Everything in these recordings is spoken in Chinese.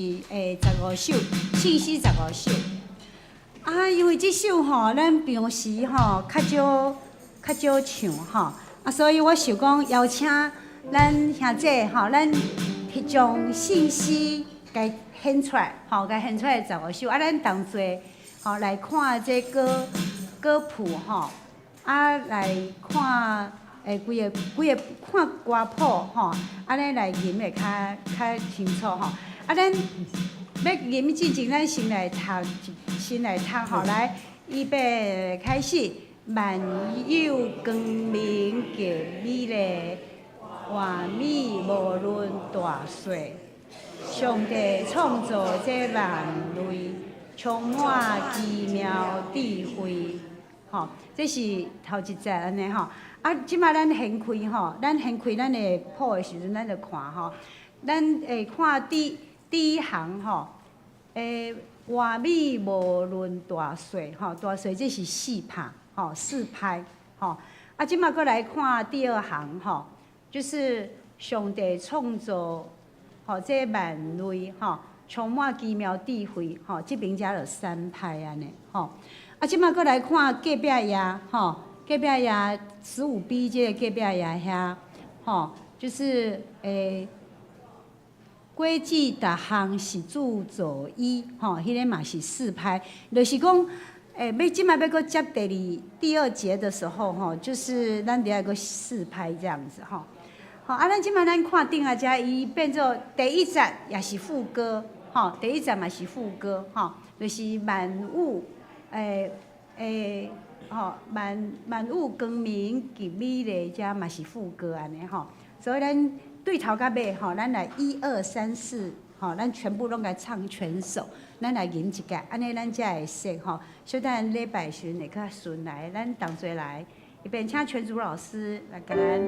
15首，信息15首。啊，因为这首吼，咱平时吼较少唱吼，啊，所以我想讲邀请咱兄弟吼，咱将信息该献出来，吼，该献出来15首，啊，咱同齐吼来看这歌谱吼，啊，来看规个看歌谱吼，安尼来吟会较清楚吼。啊，咱要吟之前，咱先来读吼，来，预备开始。万有光明极美丽，万美无论大小。上帝创造这万类，充满奇妙智慧。吼，这是头一节安尼吼。啊，即摆咱掀开吼，咱的谱的时阵，咱就看吼。咱会看第一行吼，完美无论大小吼，大小这是4拍吼，4拍吼。啊，即摆搁来看第二行吼，就是上帝创造吼这万类吼，充满奇妙智慧吼，这边加了3拍安尼吼。啊，即摆搁来看隔壁页吼，隔壁页15B 这个隔壁页遐吼，就是轨迹逐项是主造伊，吼，迄个嘛是4拍，就是讲，即摆要搁接第二节的时候，吼，就是咱得要个4拍这样子，吼。好，啊，咱即摆咱看顶下遮，伊变做第一节也是副歌，吼，第一节嘛是副歌，吼，就是万物，吼，万物光明极美丽，遮嘛是副歌安尼吼，所以咱。对头到尾吼，咱来1、2、3、4，吼，咱全部拢来唱全首，咱来吟一届，安尼咱才会熟吼。小等礼拜时会较顺来，咱同齐来，一边请全组老师来甲咱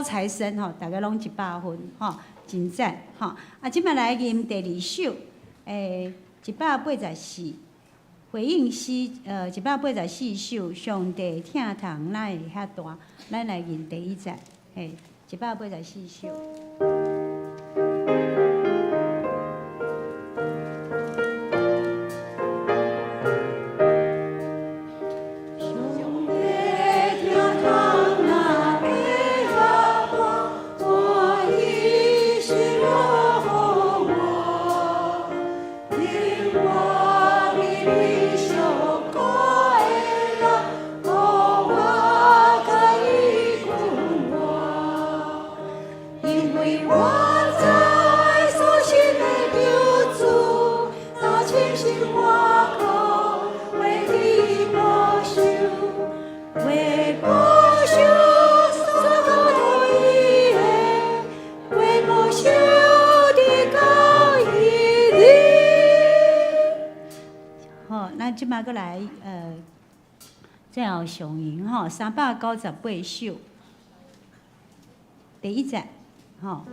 高材生吼，大家拢100分吼，真赞吼。啊，即摆来吟第2首，184回应诗，184首，上帝疼痛哪会遐大？咱来吟第1节，嘿，184首。即摆过来，最后上吟吼，398首，第1节吼，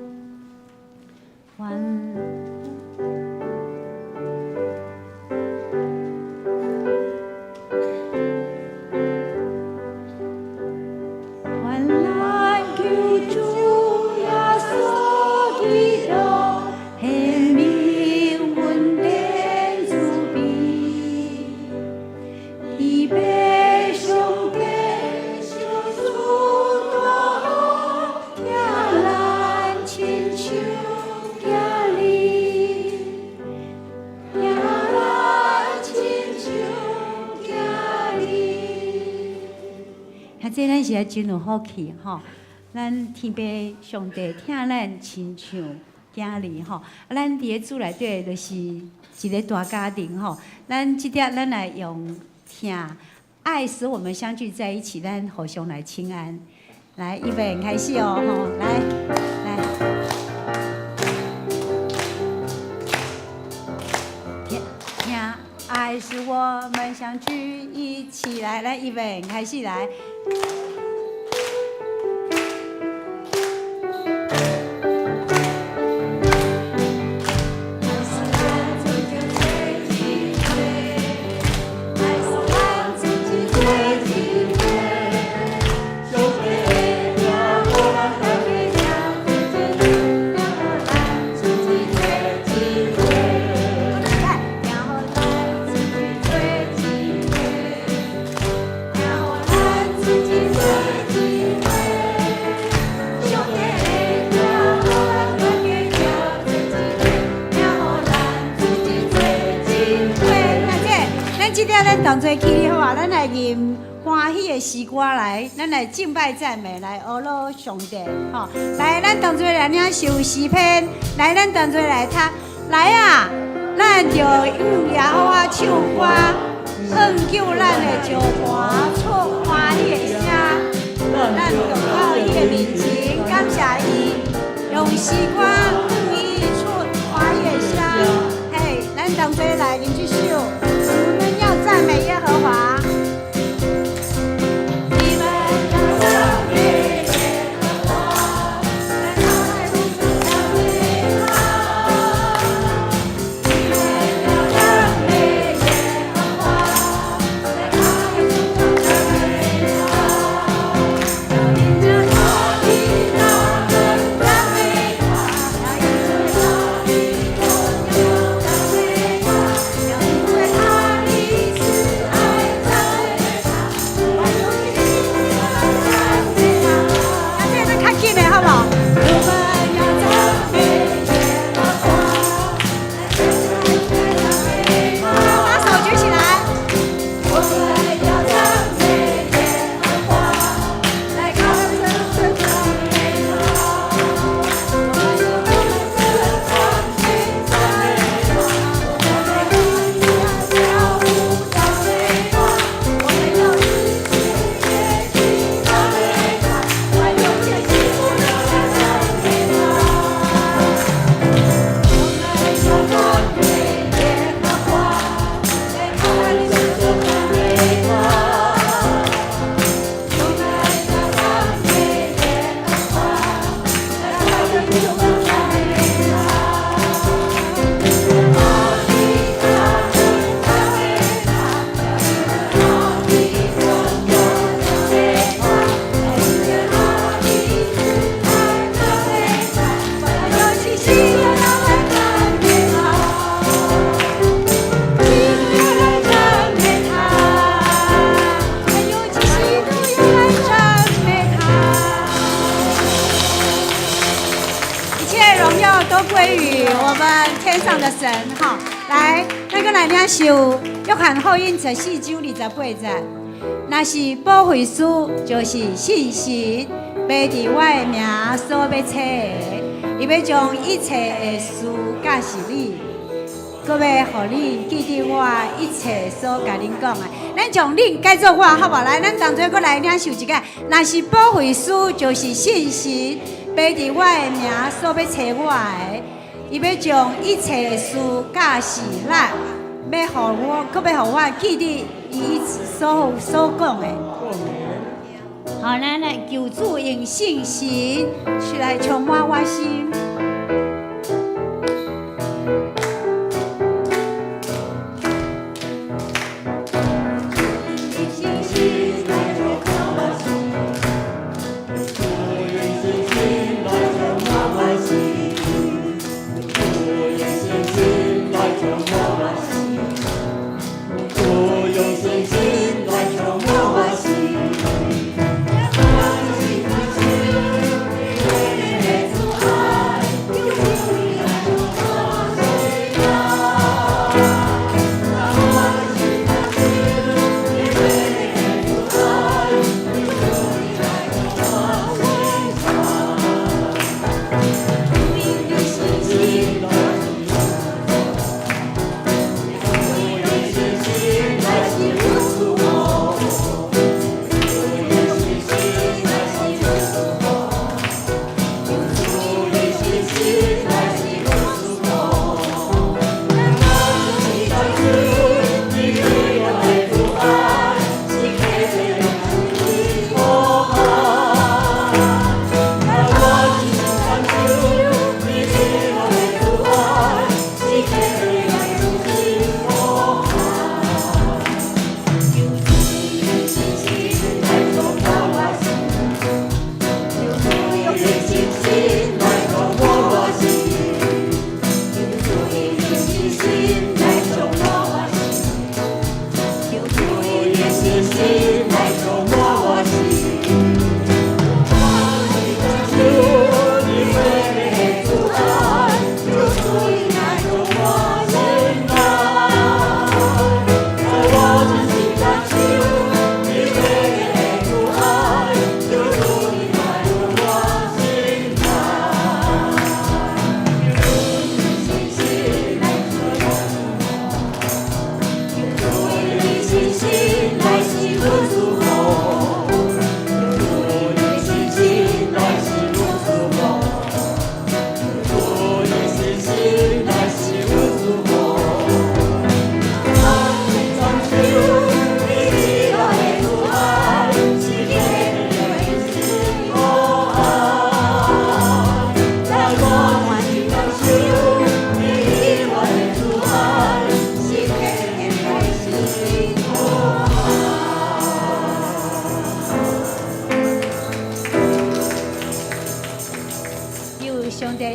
这咱是真有福气吼，咱天父上帝听咱亲像囝儿吼，咱伫个主内底就是一个大家庭吼。咱即点咱来用听，爱使我们相聚在一起，咱互相来请安。来，预备开始哦吼，来。爱使我们相聚一起来，来，预备开始来。咱同齐起好啊！咱来吟欢喜的诗歌来，咱来敬拜赞美，来阿罗上帝吼！来，咱同齐来领受诗篇，来，咱同齐来读，来啊！咱就用耶和华唱歌，叫咱的石盘出欢喜的声，咱就靠伊的面前感谢伊，用诗歌伊出欢喜的声。嘿，咱同齐来吟这首。赞美耶和华。荣耀都归于我们天上的神。哈，来，咱个来领受约翰福音14章28节。若是保惠师，就是信心，背伫我的名所要找的，伊要将一切的事教示你，搁要互你记得我一切所甲恁讲的。咱将恁改做我，好无？来，咱同齐搁来领受一个。若是保惠师，就是信心，背伫我的名所要找我的，伊要将一切的事教示咱，要互我，搁要互我记得伊所讲的。好，咱来求主用信心去来充满我心。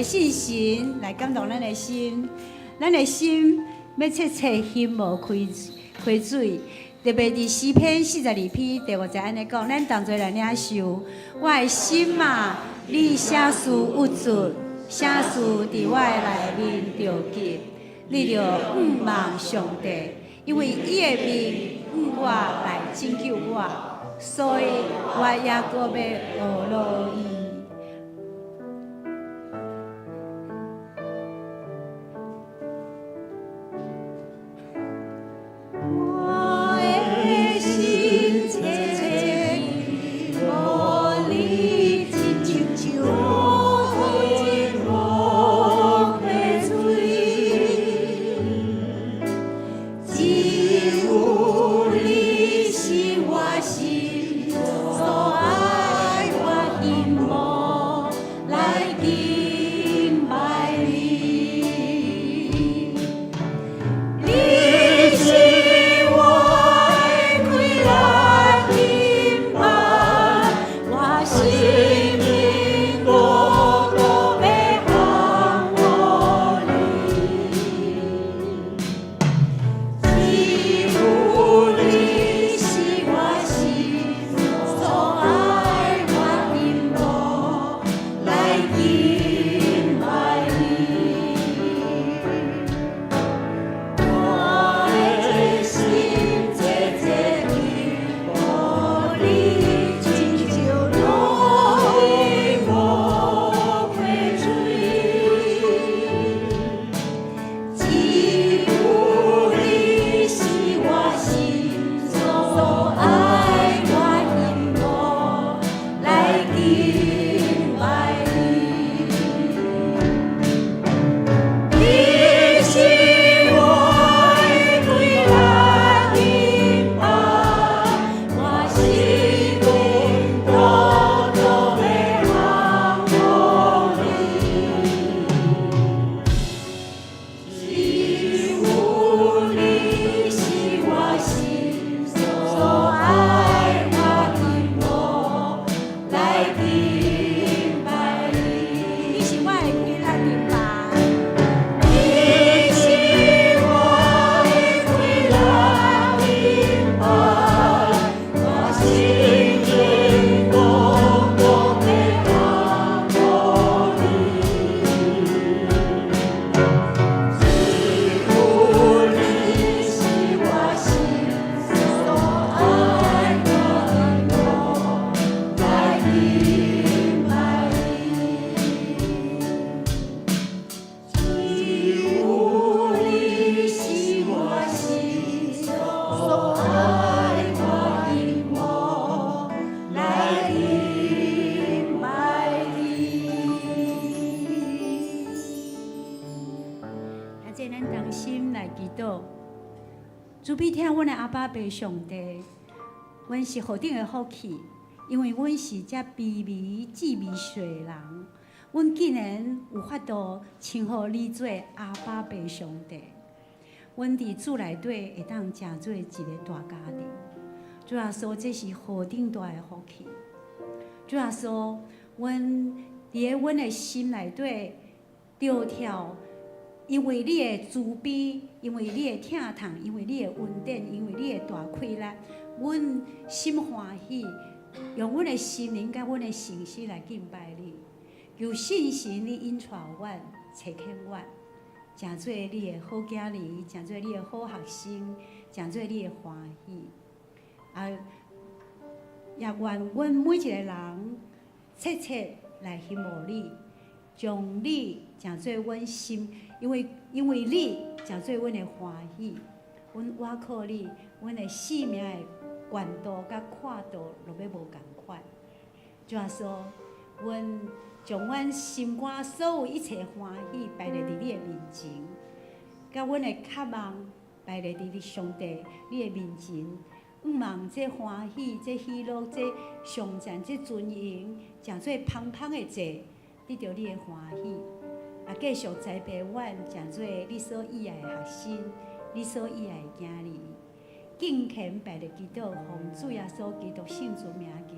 信心来感动咱的心，咱的心要切切心无开水，特别伫诗篇42篇第5节安尼讲，咱同齐来领受。我的心啊，你写事有准，写事伫我的内面着记，你着望上帝，因为伊的名我来拯救我，所以我也搁要学乐伊。心所爱我的梦。先咱同心来祈祷。主必听阮的阿爸爸上帝，阮是何等的福气，因为阮是遮卑微智微细的人，阮竟然有法度称呼你做阿爸爸上帝。阮伫主内底会当成做一个大家庭。主耶稣，这是何等大的福气！主耶稣，阮伫个阮的心内底着跳。因为你的慈悲，因为你的疼痛，因为你的恩典，因为你的大开力，阮心欢喜，用阮的心灵甲阮的信息来敬拜你。求信神你引带阮、找牵阮，成做你的好囝儿，成做你的好学生，成做你的欢喜。也愿阮每一个人切切来羡慕你，将你成做阮心。因为你才做阮的欢喜，阮倚靠你，阮的生命的悬度甲看度，落要无共款。主耶稣，阮将阮心肝所有一切欢喜摆在你的面前，甲阮的渴望摆在你上帝你的面前。望这欢喜、这喜乐、这颂赞、这尊荣，诚做芳芳的座，得到你的欢喜。也继续栽培阮，成做你所喜爱的学生，你所喜爱的囝儿，敬虔拜的祈祷，奉主耶稣基督圣主名求。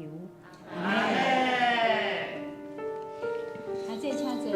阿门。啊，这请坐。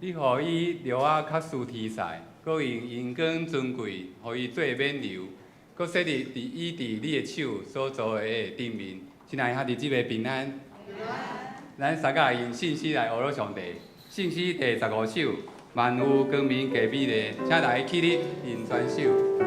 你予伊料仔较输题材，搁用银光尊贵，予伊做免流，搁设立伊伫你的手所做的顶面，亲爱下日子的平安。咱三个用信息来学了上帝。信息第15首，万物光明加美丽，请大家起立，用全首。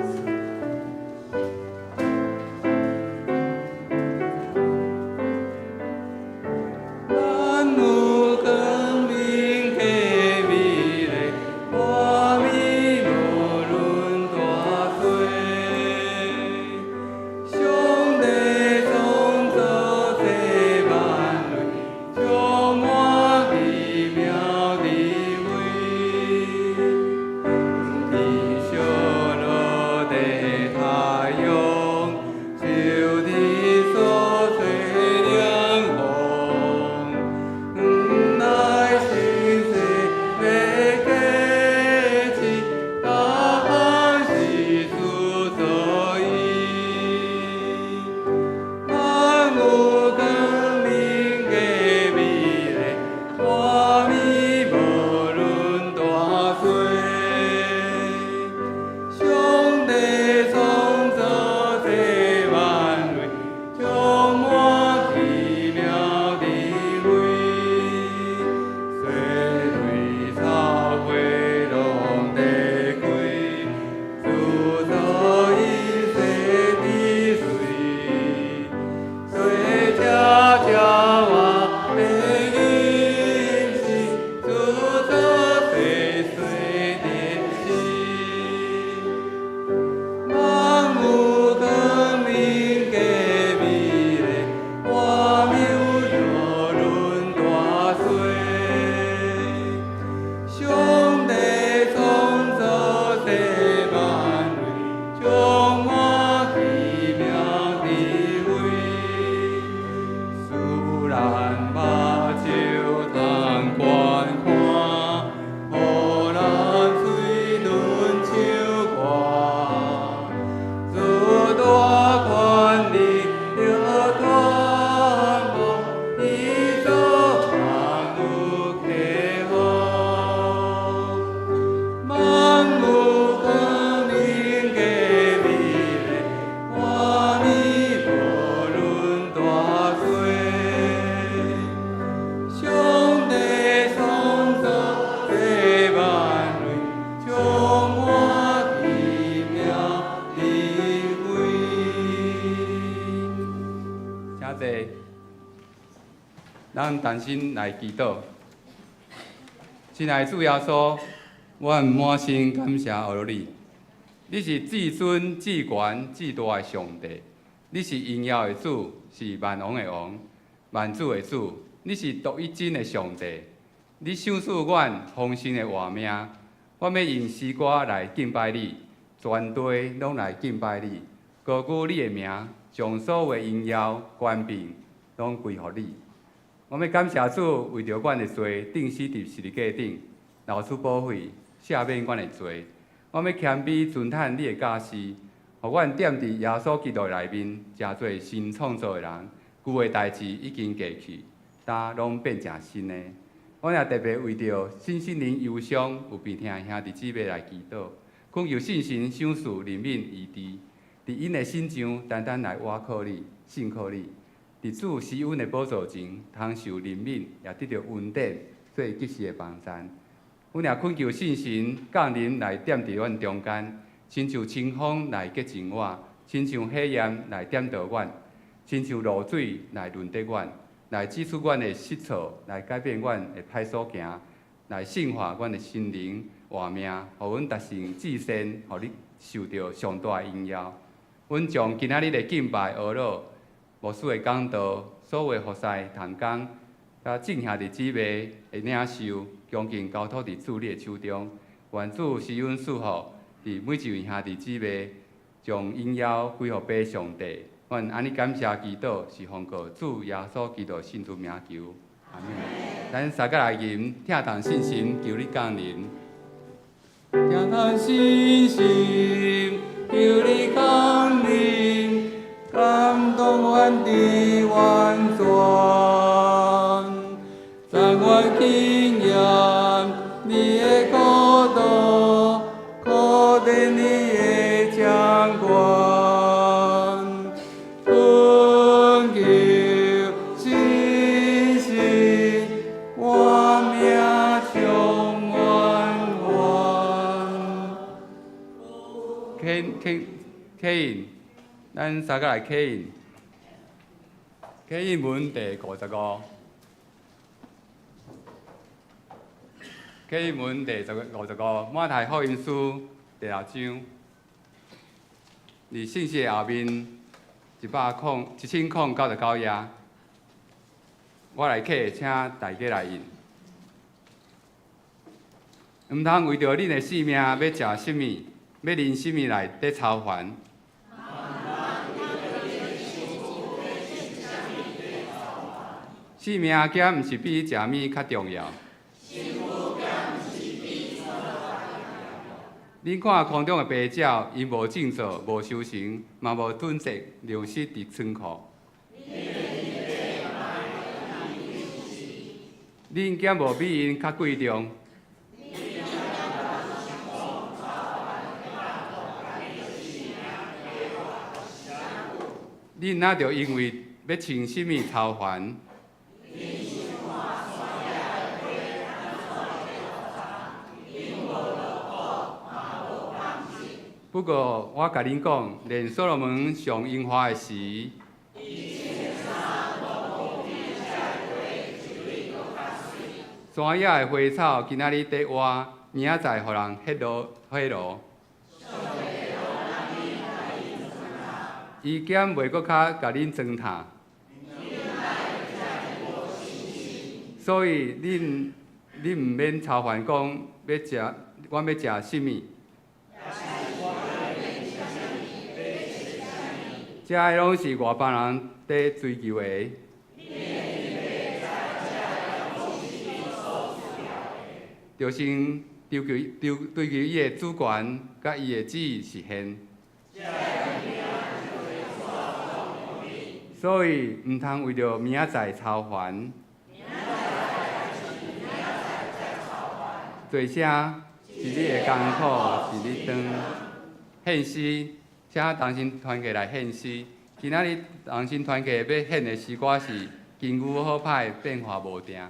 地咱同心来祈祷。亲爱的主耶稣，我满心感谢俄你。你是至尊、至权、至大的上帝，你是荣耀的主，是万王的王，万主的主。你是独一真的上帝。你赏赐阮丰盛的活命，我要用诗歌来敬拜你，全地拢来敬拜你，高举你的名，将所有的荣耀、权柄拢归乎你。我要感谢主，为着阮的罪，钉死伫十字架顶，流出宝血，赦免阮的罪。我要谦卑尊叹你的教示，互阮踮伫耶稣基督内面，诚做新创造的人。旧的代志已经过去，大拢变成新的。我也特别为着新心灵忧伤有病痛的兄弟姊妹来祈祷，恳求信心赏赐灵敏医治，伫因的心上单单来倚靠你、信靠你。伫主施恩的宝座前，通受灵敏，也得到恩典，做及时的帮衬。阮也恳求信心降临来踮伫阮中间，亲像清风来洁净我，亲像火焰来点着阮，亲像露水来润得阮，来指出阮的失错，来改变阮的歹所行，来净化阮的心灵活命，互阮达成至善，互你受到上大的荣耀。阮将今仔日的敬拜学老。牧师的讲道，所有的服侍同工，甲正兄弟姊妹的领袖，恭敬交托伫主你的手中。愿主施恩赐福，伫每一位兄弟姊妹，将荣耀归予爸上帝。阮安尼感谢祈祷，是奉告主耶稣基督圣主名求。阿门。咱三个来吟，听同信心，求你降临。听同信心，求你降临。感动阮的完全，赞阮经验你的国度，可怜你的掌权，恳求信心，我命充满愿。K。咱三个来起印文第55，起印文第55，马太福音书第6章，伫信息后面1099页，我来起，请大家来印。毋通为着恁的性命要食什么，要啉什么来得操烦。性命减毋是比食物较重要。恁看空中的飞鸟，因无种作，无收成，嘛无囤积粮食伫仓库。恁减无比因较贵重。恁哪着因为要穿什么操烦？不过，我甲恁讲，连所罗门上荣华的时，山野的花草今仔日在活，明仔载互人火炉。伊减袂阁较甲恁装塌。所以恁毋免操烦讲要食，我要食什么？这个拢是外邦人在追求的。就先追求伊的主权，甲伊的旨意实现。所以毋通为着明仔载操烦。做啥？是你的艰苦，是你当献诗，请同心团结来献诗。今仔日同心团结要献的诗歌是“金牛好歹，变化无定”。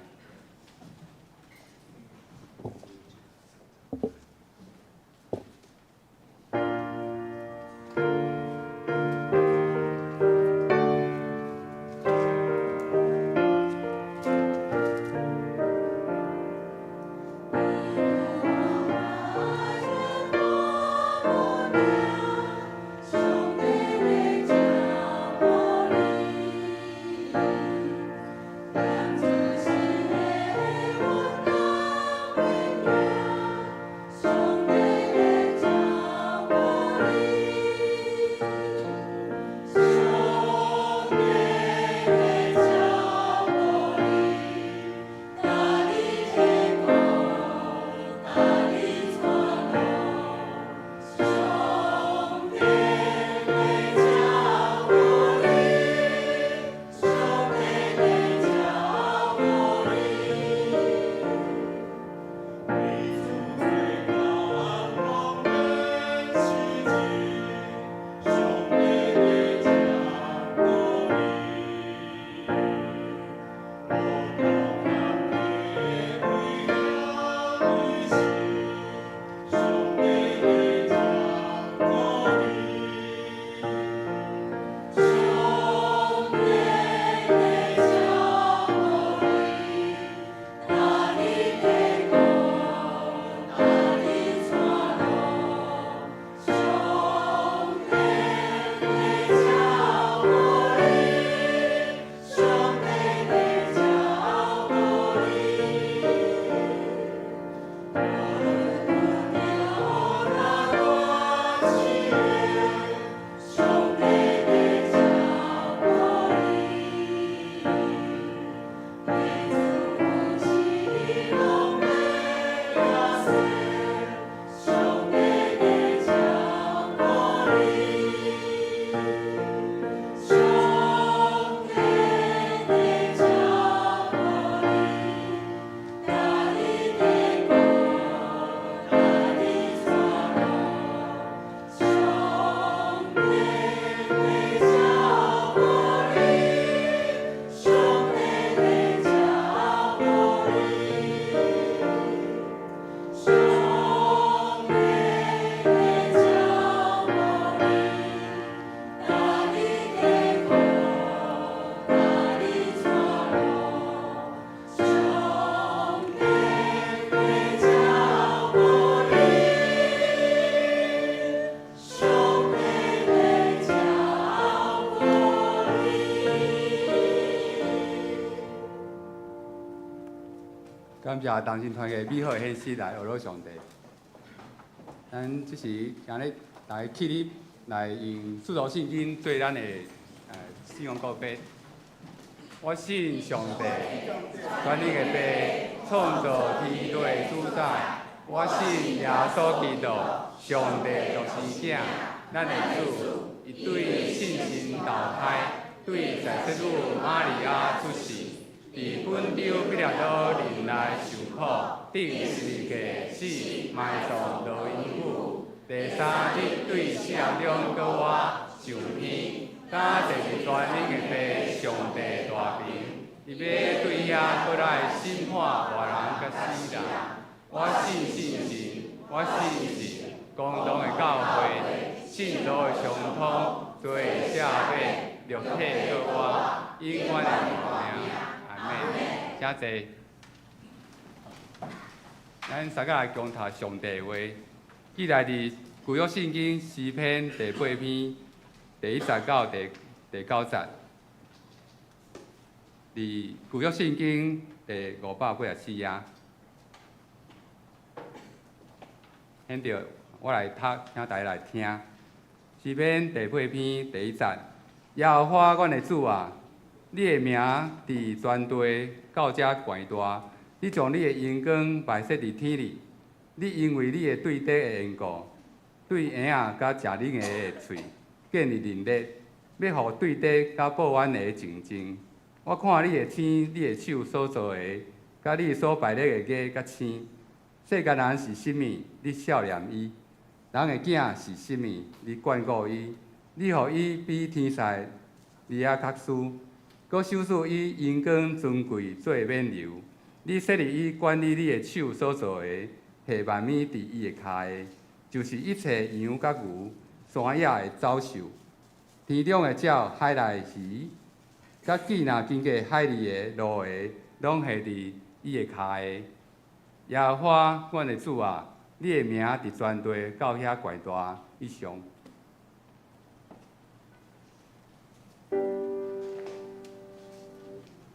感谢同心团嘅美好献诗来学罗上帝。咱即时今日来起立来用使徒圣经做咱的信仰告白。我信上帝，全能的父，创造天地的主宰。我信耶稣基督，上帝就是囝，咱的主，伊对信心投胎，对在世女玛利亚出世。伫本丢必了到人来受苦，定十字架死，埋葬落阴府。第三日对死人中搁我上天，甲第二全能的父上帝大平，伊要对遐搁来审判活人甲死人。我信圣神，我信神，公道的教会，信徒的相通，做赦免，肉体搁我，永远的命。请坐。咱三个来共读上帝话，记载伫旧约圣经诗篇第8篇第1节到第9节，伫旧约圣经第584页。现着我来读，请大家来听。诗篇第8篇第1节：耶和华，阮的主啊！你的名伫全地到遮悬大，你将你的荣光摆设伫天里。你因为你的对底的缘故，对婴仔甲食恁的喙建立仁烈，要互对底甲报怨的竞争。我看你的天，你的手所做的，甲你所摆列的价甲星。世间人是甚物？你少年伊；人的囝是甚物？你眷顾伊。你互伊比天使利亚较殊。搁收拾伊荣光尊贵做冕旒，你设立伊管理你的手所做的，下万米伫伊的骹下，就是一切羊甲牛、山野的走兽、天中的鸟、海内的鱼，甲既若经过海里的路的，拢下伫伊的骹下。耶和华，阮的主啊，你的名伫全地到遐悬大以上。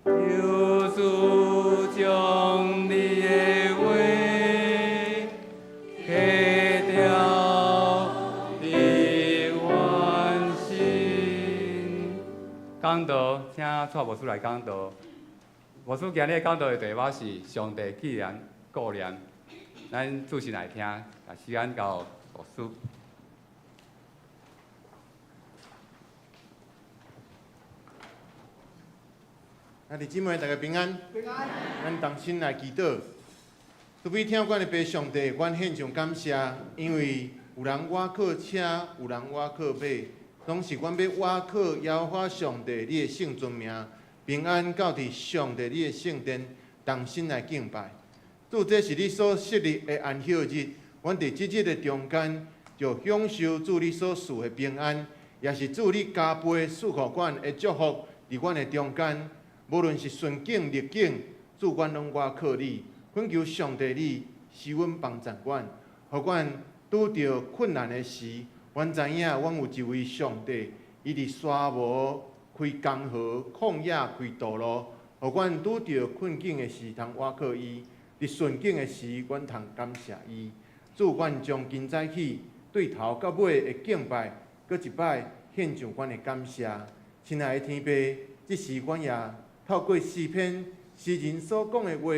有主将你的话刻掉你完心。讲道，请蔡牧师来讲道。牧师今日讲道的题目是上帝既然顾念，咱注心来听，把时间交牧师。弟兄姊妹，大家平安。平安。咱同心来祈祷。主位听阮的父上帝，阮献上感谢，因为有人倚靠车，有人倚靠马，拢是阮要倚靠耶和华上帝你的圣尊名，平安到伫上帝你的圣殿，同心来敬拜。主，这是你所设立的安息日，阮伫即日的中间，就享受主你所赐的平安，也是主你加倍赐予阮的祝福，伫阮的中间。无论是顺境逆境，主阮拢倚靠你，恳求上帝你施阮帮助阮，互阮拄着困难的时，阮知影阮有一位上帝，伊伫沙漠开江河，旷野开道路，互阮拄着困境的时通倚靠伊；伫顺境的时，阮通感谢伊。主，阮从今早起对头到尾的敬拜，搁一摆献上阮的感谢。亲爱的天父，即时阮也透过诗篇诗人所讲的话，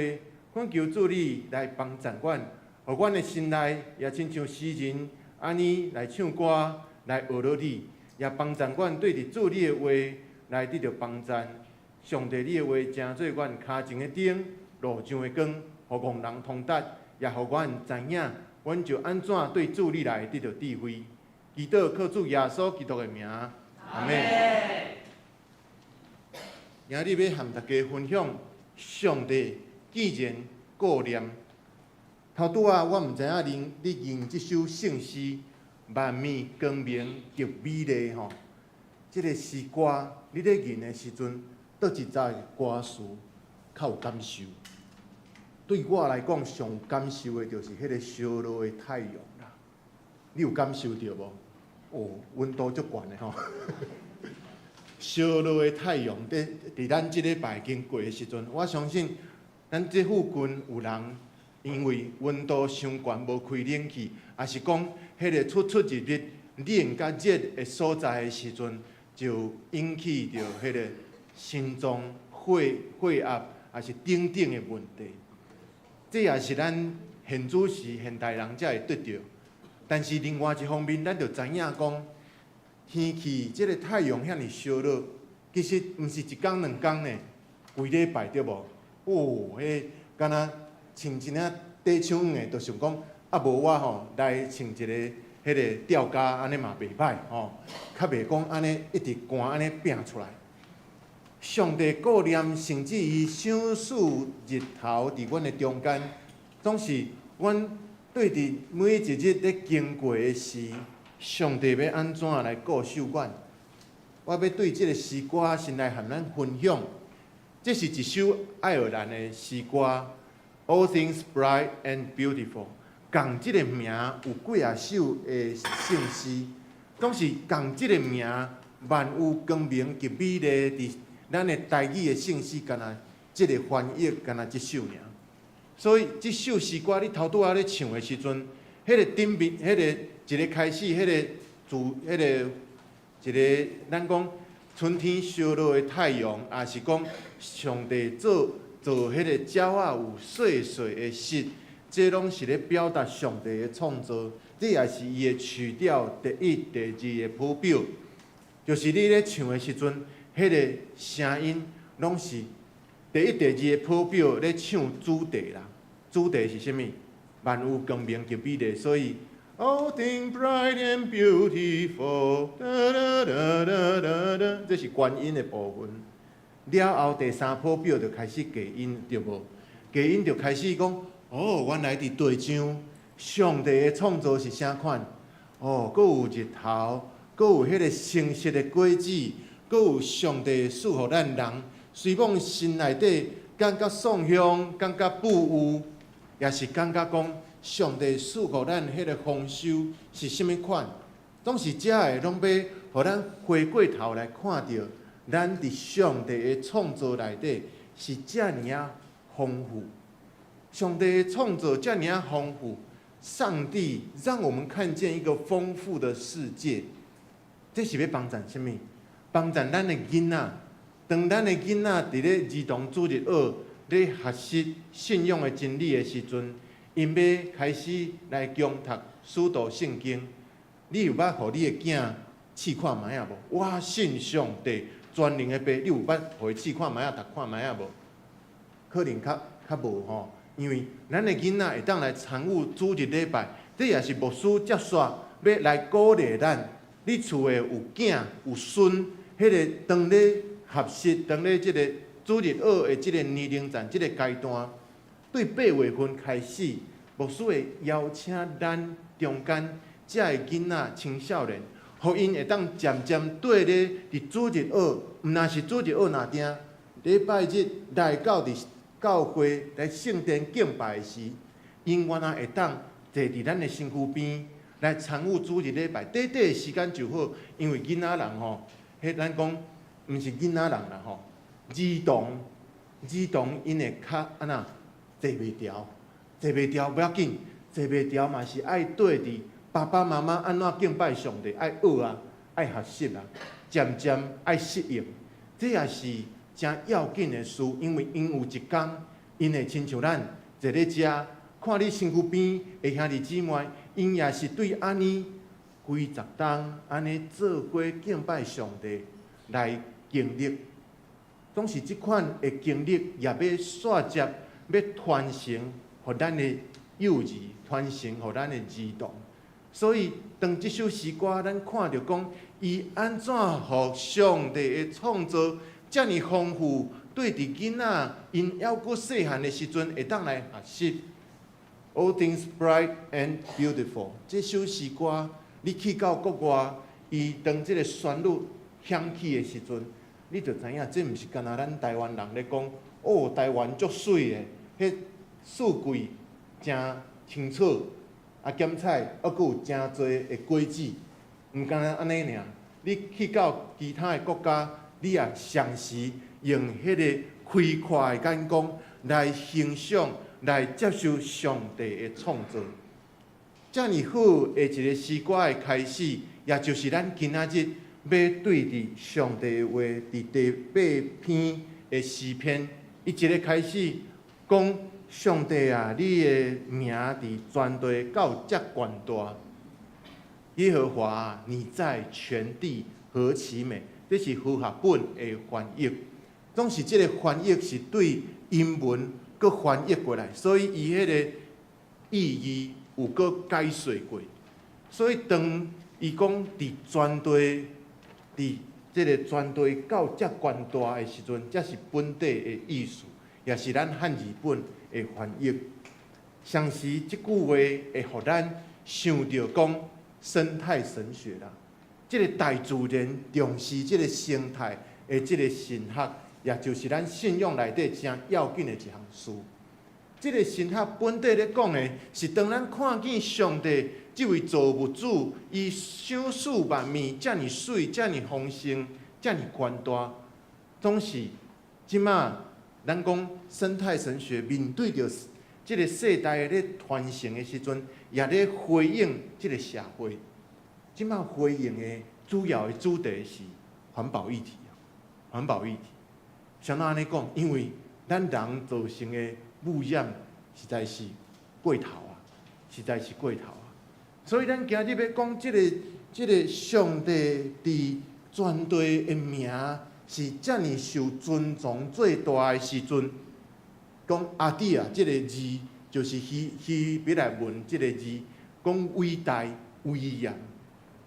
恳求主你来帮助阮，互阮的心内也亲像诗人安尼来唱歌，来学落你，也帮助阮对伫主你的话来得到帮助。上帝你的话成做阮脚前的灯，路上的光，互戆人通达，也互阮知影，阮就安怎对主你来得到智慧。祈祷靠主耶稣基督的名，阿门。今日要和大家分享上帝既然顾念。头拄啊，我毋知影你用即首圣诗万面光明极美丽吼，即个诗歌你咧吟的时阵，倒一则歌词较有感受。对我来讲，上有感受的就是迄个烧落的太阳啦。你有感受到无？哦，温度足悬的吼。烧落的太阳，伫咱即礼拜经过的时阵，我相信咱这附近有人因为温度伤悬无开冷气，也是讲迄个出入日冷甲热的所在的时阵，就引起着迄个心脏血压，也是等等的问题。这也是咱现主时现代人才会得到。但是另外一方面，咱就知影讲，天气即个太阳遐尼烧热，其实毋是一工两工呢，规礼拜对无？哦，迄敢若穿一领短枪的，就想讲啊无我吼来穿一个迄个吊架，安尼嘛袂歹吼，较袂讲安尼一直寒安尼拼出来。上帝顾念，甚至伊赏赐日头伫阮的中间，总是阮对伫每一日咧经过的时，上帝要安怎来顾守阮？我要对即个诗歌先来和咱分享。这是一首爱尔兰的诗歌 ，All Things Bright and Beautiful。共即个名有几啊首的圣诗，总是共即个名，万物光明及美丽伫咱的台语的圣诗，干那即个翻译干那一首尔。所以即首诗歌你头拄仔咧唱的时阵，迄个顶面，迄个一个开始，迄个迄个一个咱讲春天烧落的太阳，也是讲上帝做迄个鸟仔有细细的丝。这拢是咧表达上帝的创造，这也是伊的曲调第一、第二的谱表，就是你咧唱的时阵，迄个声音拢是第一、第二的谱表咧唱主题啦。主题是啥物？万物光明及美丽，所以 All things bright and beautiful， 这是原音的部分。了后第三谱表就开始假音，对无？假音就开始讲。哦，原来伫地上，上帝的创造是啥款？哦，阁有日头，阁有迄个星色的轨迹，阁有上帝赐予咱人，随往心内底感觉爽香，感觉富裕，也是感觉讲上帝赐予咱迄个丰收是啥物款？总是遮个拢要互咱回过头来看到，咱伫上帝的创造内底是遮尔啊丰富。上帝的创造这么样丰富，上帝让我们看见一个丰富的世界。这是要帮助什么？帮助咱的囡仔。当咱的囡仔伫咧儿童主日学咧学习信仰的真理的时阵，因要开始来共读使徒圣经。你有捌互你的囝试看卖啊无？我信上帝全能的爸，你有捌互伊试看卖啊、读看卖啊无？可能较无吼。因为咱的囡仔会当来参与主日礼拜，这也是牧师接煞要来鼓励咱。你厝的有囝有孙，迄个当咧学习，当咧即个主日学的即个年龄层、即个阶段，对8月份开始，牧师会邀请咱中间遮的囡仔、青少年，互因会当渐渐对咧伫主日学，毋但是主日学那定，礼拜日来到伫教会来圣殿敬拜的时，因原来会当坐伫咱的身躯边来参与主日礼拜。短短的时间就好，因为囡仔人吼，迄咱讲毋是囡仔人啦吼，儿童因会较安那坐袂牢，坐袂牢不要紧，坐袂牢嘛是爱对伫爸爸妈妈安怎敬拜上帝，爱学啊，爱学习啊，渐渐爱适应，这也是真要紧的事，因为因有一天，因会亲像咱坐咧遮，看你身躯边的兄弟姊妹，因也是对安尼几十冬安尼做过敬拜上帝来经历，总是即款的经历也要煞接，要传承互咱的幼儿，传承互咱的儿童。所以，当即首诗歌，咱看着讲，伊安怎互上帝的创造遮尔丰富，对伫囡仔因还阁细汉的时阵，会当来学习。All things bright and beautiful。这首诗歌，你去到国外，伊当即个旋律响起的时阵，你就知影，这毋是干那咱台湾人咧讲，哦，台湾足水的，迄数据真清楚，啊，检彩，还阁有真侪的轨迹，毋干那安尼尔。你去到其他的国家，你也常时用迄个开阔的眼光来欣赏、来接受上帝的创造。遮尔好的一个诗歌的开始，也就是咱今仔日要对伫上帝的话，伫第8篇的诗篇，伊一个开始讲：上帝啊，你的名伫全地到遮悬大。耶和华啊，你在全地何其美！这是和合本的翻译，总是这个翻译是对英文搁翻译过来，所以伊迄个意义有搁解说过。所以当伊讲伫全地，伫这个全地到遮悬大的时阵，这是本地的意思，也是咱汉语本的翻译。相时即句话会互咱想到讲生态神学啦。即个大自然重视即个生态的即个神学，也就是咱信仰内底真要紧的一项事。即个神学本地咧讲的是，当咱看见上帝即位造物主，伊想使万物遮尔水、遮尔丰盛、遮尔宽大，总是即马咱讲生态神学面对着即个世代咧传承的时阵，也咧回应即个社会。即摆回应的主要的主题是环保议题环保议题，谁安尼讲？因为咱人造成的污染实在是过头啊，实在是过头啊。所以咱今日要讲即个上帝伫全地的名是遮尔受尊重最大的时阵，讲阿弟啊，即个字就是希伯来文即个字，讲伟大威严。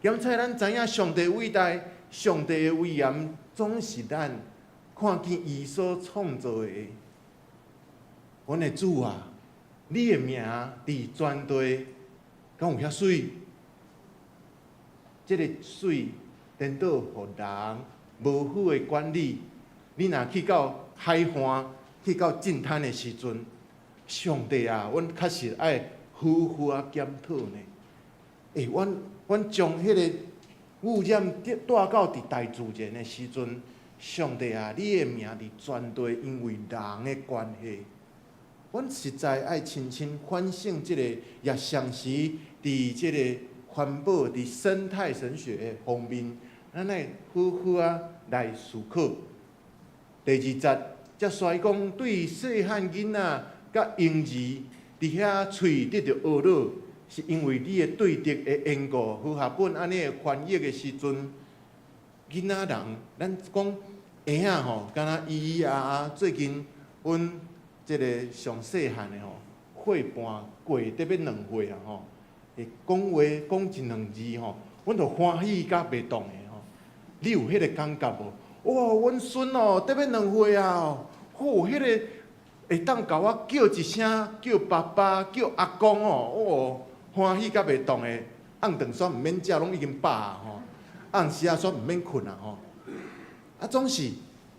检测咱知影上帝伟大，上帝的威严总是咱看见伊所创造的。阮的主啊，你的名伫全地，敢有遐水？这个水颠倒互人无好的管理。你若去到海岸，去到净滩的时阵，上帝啊，阮确实爱好好啊检讨呢。阮将迄个污染带到伫大自然的时阵，上帝啊，你的名伫全地，因为人的关系，阮实在爱深深反省即个，也常时伫即个环保、伫生态神学的方面，咱来好好啊来思考。第2节则衰讲对细汉囡仔甲婴儿伫遐喙得着恶恼。是因为你的对敌的缘故，和合本安尼的翻译的时阵，囡仔人，咱讲婴仔吼，敢若咿咿啊啊。最近阮即个上细汉的吼，岁半过得要2岁啊吼，会讲话讲1、2字吼，阮就欢喜甲袂动的吼。你有迄个感觉无？哇，阮孙哦，得要2岁啊哦，迄个会当甲我叫一声，叫爸爸，叫阿公哦，欢喜甲袂动的，暗顿煞毋免食，拢已经饱啊吼。暗时啊煞毋免困啊吼。啊，总是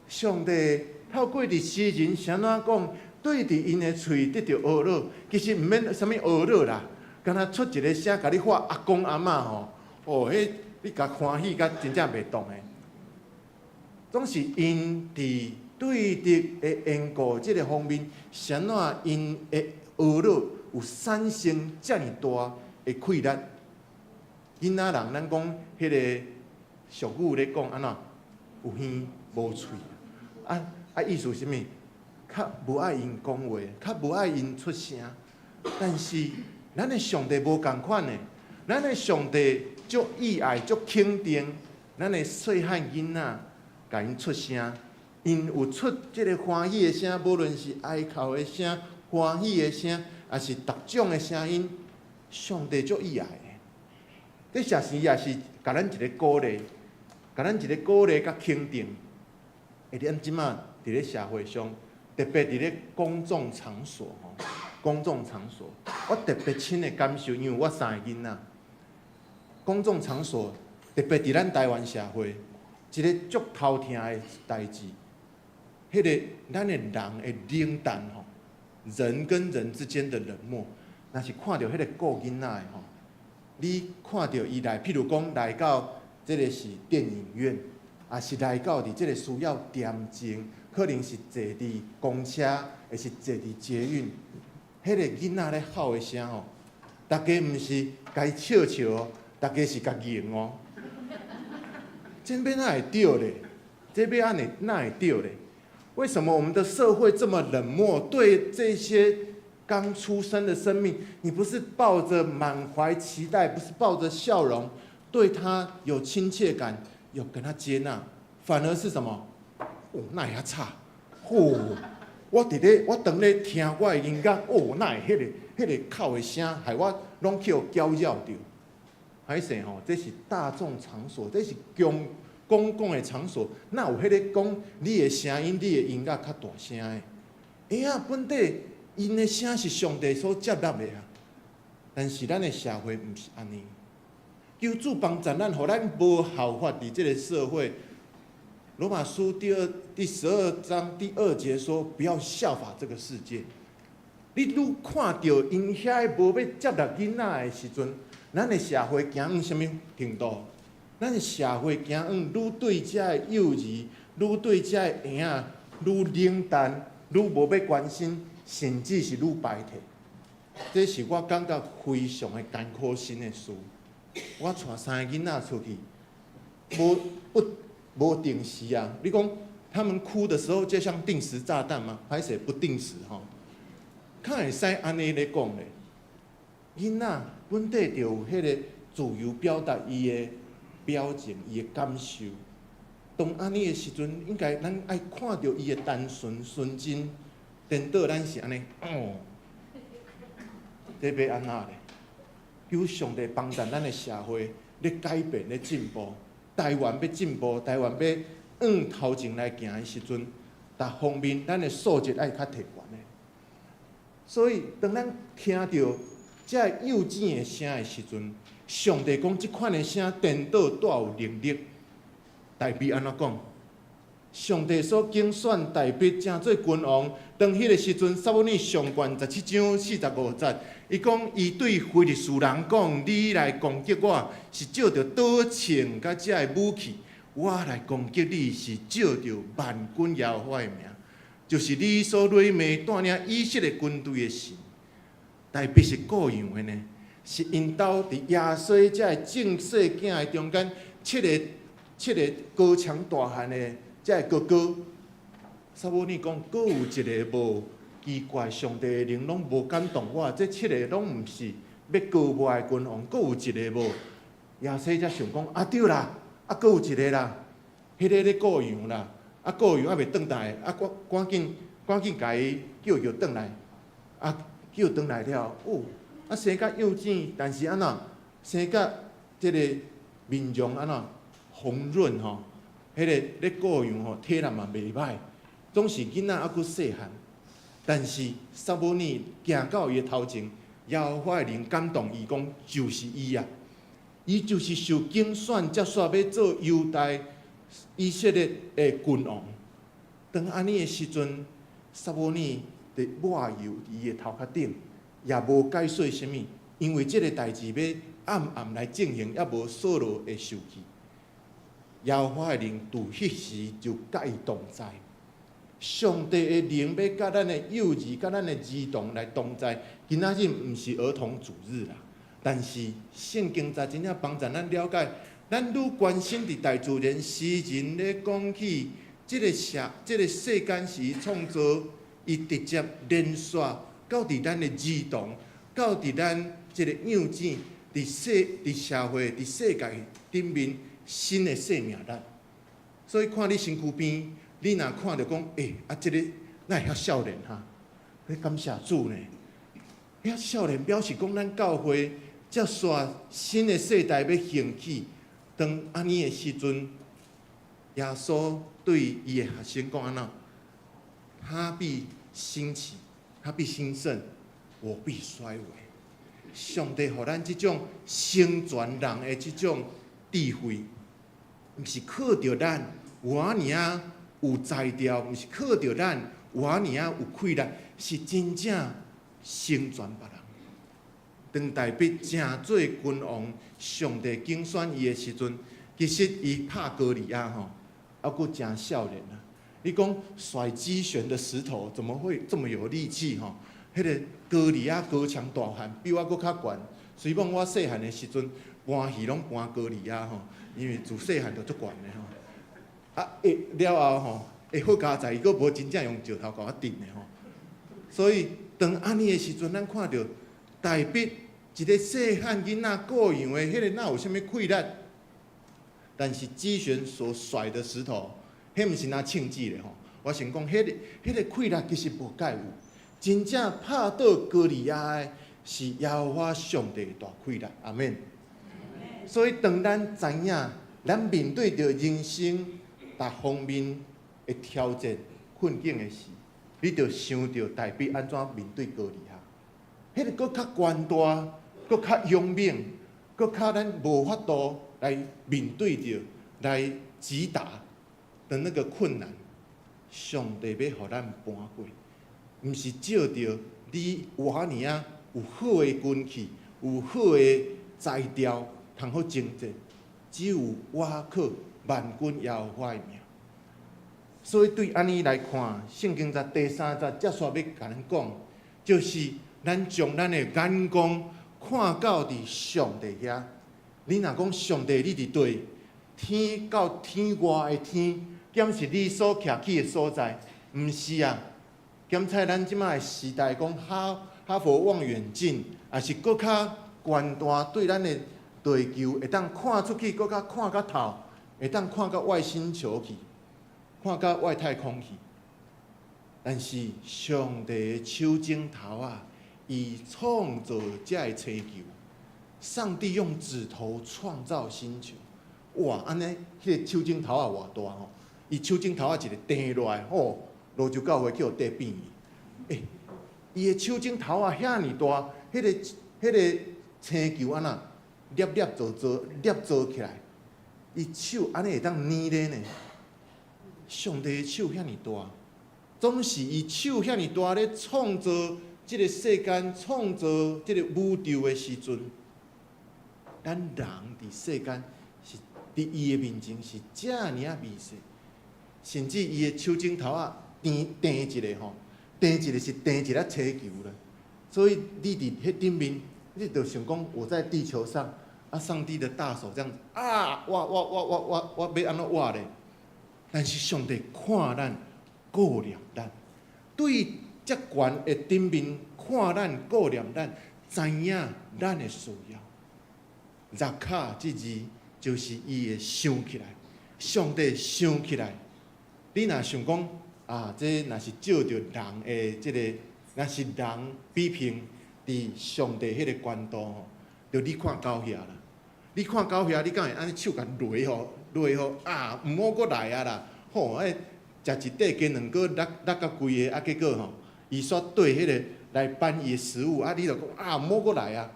上帝透过伫诗人是安怎讲，对伫因的喙得着恶恼，其实毋免啥物恶恼啦，敢若出一个声，甲你喊阿公阿嬷吼，迄你甲欢喜甲真正袂动的。总是因伫对敌的缘故即个方面，是安怎因的恶恼有产生遮尔大的溃烂。囡仔人，咱讲迄个俗语咧讲安怎，有耳无喙意思是啥物？较无爱因讲话，较无爱因出声。但是咱的上帝无共款的，咱的上帝足意爱、足肯定咱的细汉囡仔，甲因出声，因有出即个欢喜的声，无论是哀哭的声、欢喜的声，也是逐种的声音，上帝足意爱的。这实时也是甲咱一个鼓励，甲咱一个鼓励甲肯定。咱即马伫咧社会上，特别伫咧公众场所吼，公众场所，我特别深的感受，因为我3个囡仔，公众场所，特别伫咱台湾社会，一个足头疼的代志，迄个咱的人的冷淡吼，人跟人之间的冷漠，若是看到迄个顾囡仔的吼，你看到伊来，譬如讲来到这个是电影院。也是来到伫即个需要恬静，可能是坐伫公车，还是坐伫捷运，迄个囡仔咧吼的声吼，大家毋是该笑笑哦，大家是甲赢哦。这要哪会对咧？这要安尼哪会对咧？为什么我们的社会这么冷漠？对这些刚出生的生命，你不是抱着满怀期待，不是抱着笑容，对他有亲切感，有跟他接纳，反而是什么？哦，那会遐吵，哦，我当咧听我的音乐，哦，那会迄个哭的声，害我拢去搅扰着。还是吼，这是大众场所，这是公共的场所，哪有迄个讲你的声音、你的音乐较大声的？哎啊，本地因的声是上帝所接纳的啊。但是咱的社会毋是安尼，求主帮助咱，互咱无效法伫这个社会。罗马书第12章第2节说：不要效法这个世界。你愈看到因遐无要接纳囡仔的时阵，咱的社会行往什么程度？咱的社会行往愈对遮的幼儿，愈对遮的婴仔愈冷淡，愈无要关心，甚至是愈排斥。这是我感觉非常的艰苦心的事。我带3个囡仔出去，无定时啊！你讲他们哭的时候，就像定时炸弹吗？还是不定时吼？较会使安尼咧讲咧。囡仔本地就有迄个自由表达伊的表情、伊的感受。当安尼的时阵，应该咱爱看到伊的单纯纯真，颠倒咱是安尼，这要安怎咧？求上帝帮助咱的社会咧改变、咧进步。台湾要进步，台湾要往头前来行的时阵，逐方面咱的素质爱较提悬的。所以，当咱听到这幼稚的声的时阵，上帝讲即款的声颠倒带有能力。大卫安怎讲？上帝所拣选大卫成做君王，当迄个时阵，撒母耳上卷17章45节，伊讲伊对非利士人讲：你来攻击我，是照着刀枪甲遮的武器；我来攻击你，是照着万军耶和华的名，就是你所雷鸣带领以色列军队的神。大卫是各样的呢？是因兜伫亚西遮的正细囝的中间，七个高强大汉的遮的哥哥。撒母耳讲，阁有一个无奇怪，上帝的灵拢无感动我，这7个拢毋是要高我的君王，阁有一个无。亚西才想讲，啊对啦，啊阁有一个啦，迄个咧顾羊啦，啊顾羊还袂转来，啊赶紧甲伊叫转来，啊叫转来了，啊生甲幼稚，但是安怎生甲即个面容安怎红润吼，迄个咧顾羊吼体力嘛袂歹。总是囡仔还佫细汉，但是撒母耳行到伊的头前，耶和华的灵感动伊讲，就是伊啊！伊就是受拣选接煞要做犹大以色列的君王。当安尼的时阵，撒母耳伫抹油伊的头壳顶，也无解说啥物，因为即个代志要暗暗来进行，也无扫罗会受气。耶和华的灵伫迄时就甲伊同在。上帝的灵要甲咱的幼儿、甲咱的儿童来同在。今仔日毋是儿童主日啦，但是圣经才真正帮助咱了解，咱愈关心伫大自然，诗人咧讲起即个世间是伊创造，伊直接连续到伫咱的儿童，到伫咱即个幼稚，伫社会、伫世界顶面新的生命力。所以看你身躯边。你若看到讲，即个哪会遐少年哈？你感谢主呢？遐少年表示讲，咱教会接煞新的世代要兴起。当安尼的时阵，耶稣对伊的学生讲安怎？他必兴起，他必兴盛，我必衰微。上帝予咱即种成全人的即种智慧，毋是靠着咱有啊尔啊。有才调，毋是靠着咱有啊尔啊有气力，是真正成全别人。当大卫正做君王，上帝拣选伊的时阵，其实伊拍歌利亚吼，还佫真少年啊！你讲甩机旋的石头怎么会这么有力气吼？迄个高利亚高墙大汉比我佫较悬。虽讲我细汉的时阵搬戏拢搬高利亚吼，因为自细汉就足悬的吼。啊，了后吼，会好佳哉，伊佫无真正用石头甲我顶的吼。所以当安尼的时阵，咱看到大笔一个细汉囡仔过样的，迄个哪有啥物气力？但是机旋所甩的石头，迄毋是哪庆忌的吼。我想讲，迄个气力其实无介有，真正拍倒歌利亚的是耶和华上帝的大气力。阿免。所以当咱知影，咱面对着人生各方面的挑战、困境的时，你着想着大笔安怎面对歌利亚，迄个佫较悬大，佫较勇猛，佫较咱无法度来面对着、来击打的那个困难，上帝要互咱搬过，毋是照着你活年啊有好的运气、有好的才调，通好征战，只有我靠万军耶和华的名。所以对安尼来看，圣经在第3节接续要甲咱讲，就是咱将咱的眼光看到伫上帝遐。你若讲上帝你伫对，天到天外的天，检是你所徛起的所在，毋是啊？检在咱即摆的时代，讲哈佛望远镜，也是搁较悬大，对咱的地球会当看出去，搁较看到头，会当看到外星球去，看到外太空去。但是上帝的手指头啊，伊创造这个星球。上帝用指头创造星球，哇！安尼，迄个手指头啊，偌大吼！伊手指头啊，一个钉落来，吼，路就到位叫地变去。伊的手指头啊，遐尼大，迄个星球安那粒做起来，伊手安尼会当捏咧呢。上帝的手遐尼大，总是伊手遐尼大咧创造即个世间、创造即个宇宙的时阵。咱人伫世间是伫伊的面前是遮尔啊微细，甚至伊的手指头啊钉一个吼，钉一个是钉一个星球了。所以你伫迄顶面，你就想讲我在地球上啊，上帝的大手这样子啊，我要安怎挖咧？但是上帝看咱、顾念咱，对遮悬的顶面看咱、顾念咱，知影咱的需要。扎卡这字就是伊会想起来，上帝想起来。你若想讲啊，这若是照着人的这个，若是人比拼伫上帝迄个高度吼，就你看到遐啦。你看到遐，你敢会安尼手甲落吼啊，毋好阁来啊啦！吼，食一块鸡两个落到规个，啊结果吼，伊煞对迄个来搬伊的食物，啊你就讲啊，毋好阁来啊！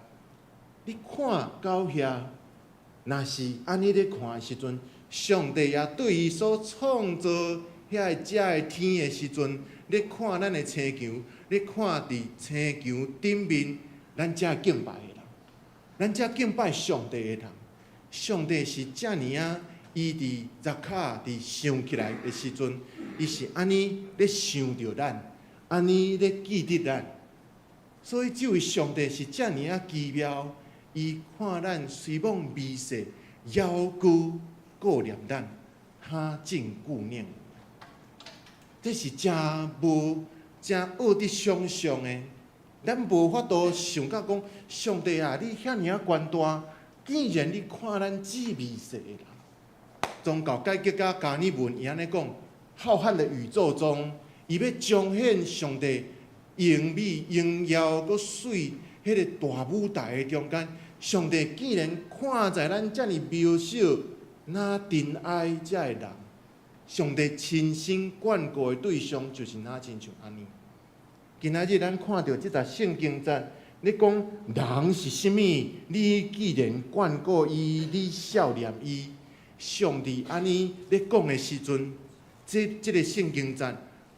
你看到遐，若是安尼咧看的时阵，上帝也对伊所创造遐个遮个天的时阵，咧看咱的星球，咧看伫星球顶面，咱遮敬拜的人，咱遮敬拜上帝的人，上帝是遮尔啊，伊伫扎卡伫想起来的时阵，伊是安尼咧想着咱，安尼咧记得咱，所以这位上帝是遮尔啊奇妙。伊看咱虽望微细，遥顾顾念咱，他真顾念。这是真恶得想象的，咱无法度想到讲，上帝啊，你遐尔啊悬大，竟然你看咱这微细的人。宗教改革家加尔文伊安尼讲，浩瀚的宇宙中，伊要彰显上帝荣美、荣耀、搁水迄个大舞台的中间。上帝竟然看在咱遮尔渺小、那珍爱遮个人，上帝亲身眷顾的对象就是那亲像安尼。今仔日咱看到即个圣经节，你讲人是啥物？你既然眷顾伊，你孝念伊，上帝安尼咧讲的时阵，即个圣经节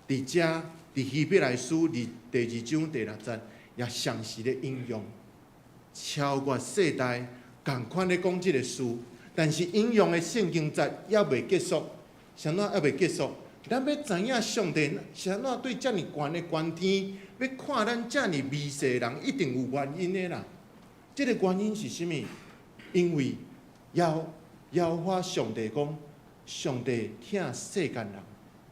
伫遮伫希伯来书第2章第6节，也详细咧应用。超越世代，共款咧讲即个事，但是引用的圣经节也未结束。啥怎还袂结束？咱要知影上帝啥怎对遮尔悬的悬天，要看咱遮尔微细的人，一定有原因的啦。这个原因是啥物？因为耶和华上帝讲，上帝疼世间人，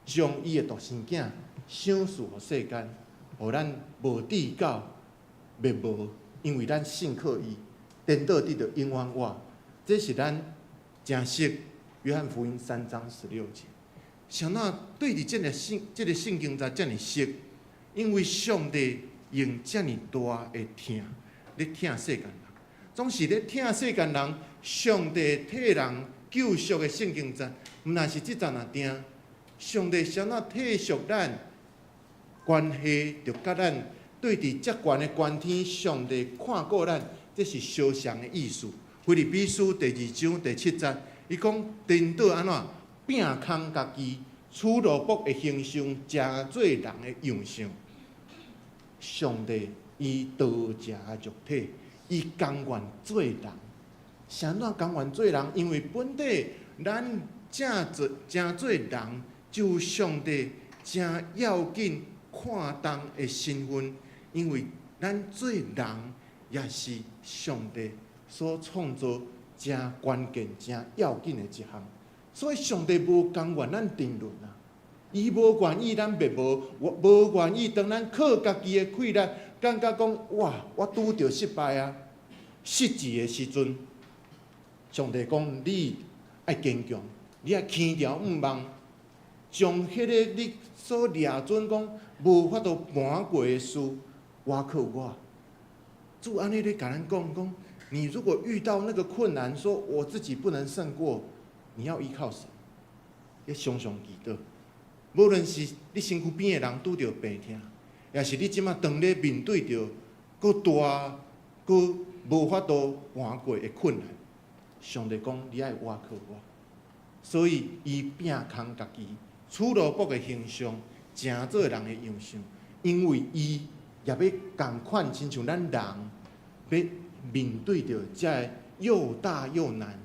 将伊的独生囝赏赐予世间，互咱无地久灭无，因为咱信靠伊，颠倒得着永远活。这是咱真识约翰福音3章16节。啥怎对伫这个圣经才遮尔熟？因为上帝用遮尔大的疼，咧疼世间人，总是咧疼世间人。上帝替人救赎的圣经章，毋若是即阵啊定。上帝啥怎替赎咱，关系着甲咱对伫遮悬的悬天，上帝看顾咱，这是相像的意思。腓立比书第2章第7节，伊讲颠倒安怎拼空家己，取罗卜的形象，诚做人的样式。上帝伊道成肉体，伊甘愿做人。啥怎甘愿做人？因为本地咱正做人，就上帝真要紧看重的身份。因为咱做人也是上帝所创造真关键、真要紧的一项。所以上帝无甘愿咱沉沦啊！伊无愿意咱灭无，无愿意当咱靠家己的气力，感觉讲哇，我拄着失败啊，失志的时阵。上帝讲：你爱坚强，你爱轻条毋忘，将迄个你所掠准讲无法度搬过的事，挖靠我。主安尼咧甲咱讲，你如果遇到那个困难，说我自己不能胜过，你要依靠神，要常常祈祷。无论是你身躯边的人拄着病痛，也是你即马当咧面对着搁大搁无法度搬过的困难。上帝讲：你爱倚靠我，所以伊拼空家己，取罗卜的形象，诚做人的样式。因为伊也要共款，亲像咱人要面对着这又大又难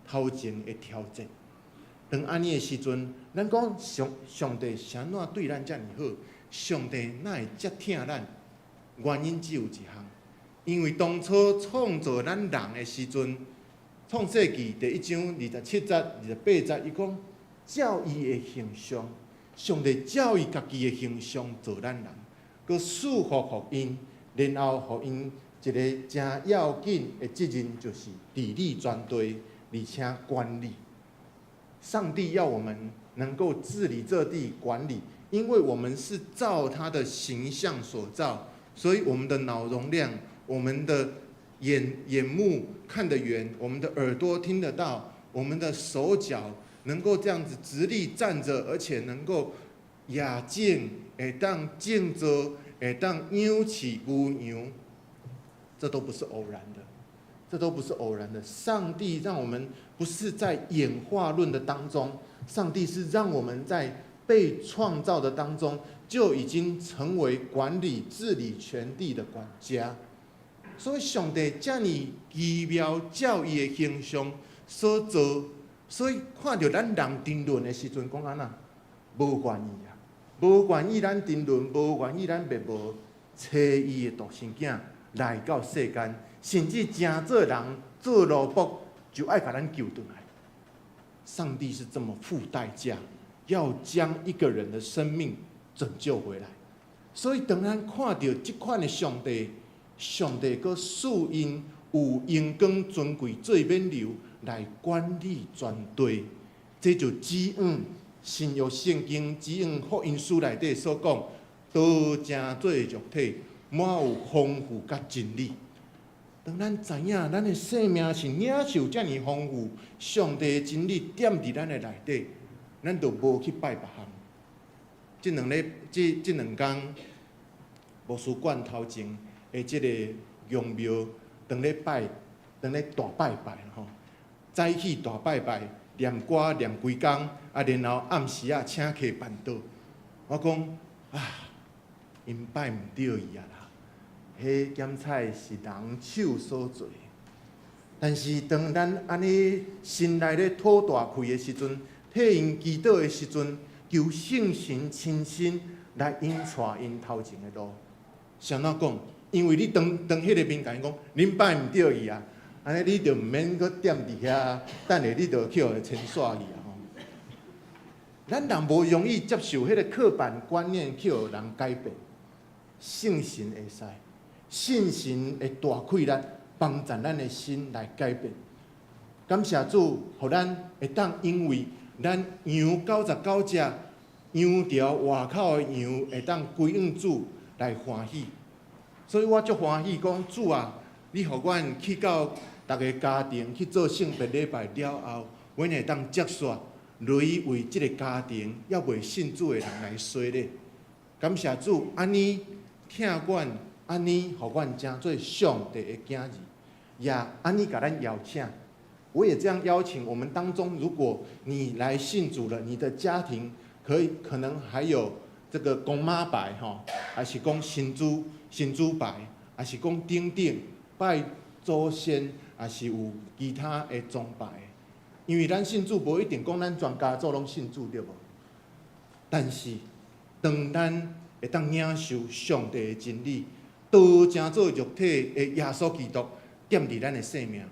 头前的挑战。当安尼的时阵，咱讲上帝啥怎对咱遮尔好？上帝哪会遮疼咱？原因只有一项，因为当初创造咱人的时阵。创世纪第1章27节、28节，伊讲照伊的形象，上帝照伊家己的形象造咱人，佮束缚互因，然后互因一个真要紧的责任，就是治理全地，而且管理。上帝要我们能够治理这地、管理，因为我们是照他的形象所造，所以我们的脑容量，我们的眼目看得远，我们的耳朵听得到，我们的手脚能够这样子直立站着，而且能够雅静，会当静坐，会当扭起牛羊，这都不是偶然的，这都不是偶然的。上帝让我们不是在演化论的当中，上帝是让我们在被创造的当中就已经成为管理治理全地的管家。所以上帝遮尔奇妙，照伊的形象所造，所以看到咱人沉沦的时阵，讲安那无愿意啊，无愿意咱沉沦，无愿意咱灭亡，找伊的独生囝来到世间，甚至真做人做奴仆，就爱把咱救回来。上帝是这么付代价，要将一个人的生命拯救回来。所以当咱看到这款的上帝。上帝佮赐因有荣光尊贵最免流来管理全地，这就指新约圣经指福音书内底所讲，道成做肉体，满有丰富甲真理。当咱知影咱的生命是领受遮尔丰富，上帝的真理点伫咱的内底，咱就无去拜别项。这两天，牧师馆头前。即个阳庙，当咧大拜拜吼，早起大拜拜，念歌念几工，然后暗时请客办桌。我讲因拜毋着伊啦，迄检菜是人手所做。但是当咱安尼心内咧吐大气的时阵，替因祈祷的时阵，求圣神亲身来引带因头前的路。谁怎讲？因为你当迄个面甲因讲，恁拜毋对伊啊，安尼你就毋免搁踮伫遐，等下你就去互伊牵线去啊吼。咱人无容易接受迄个刻板观念，去互人改变。圣神会使，圣神会大开力，帮助咱的心来改变。感谢主，互咱会当因为咱羊99只，羊条外口的羊会当归向主来欢喜。所以我足欢喜讲，主啊，你互阮去到逐个家庭去做圣别礼拜了后，阮会当接续来为即个家庭还未信主的人来洗礼。感谢主，安尼听阮，安尼互阮成做上帝的囝儿，也安尼甲咱邀请。我也这样邀请我们当中，如果你来信主了，你的家庭可能还有这个公妈牌吼，还是讲新主牌，还是讲等等拜祖先，还是有其他的宗牌。因为咱信主无一定讲咱全家族拢信主对无？但是当咱会当领受上帝的真理，道成做肉体的耶稣基督踮伫咱的生命。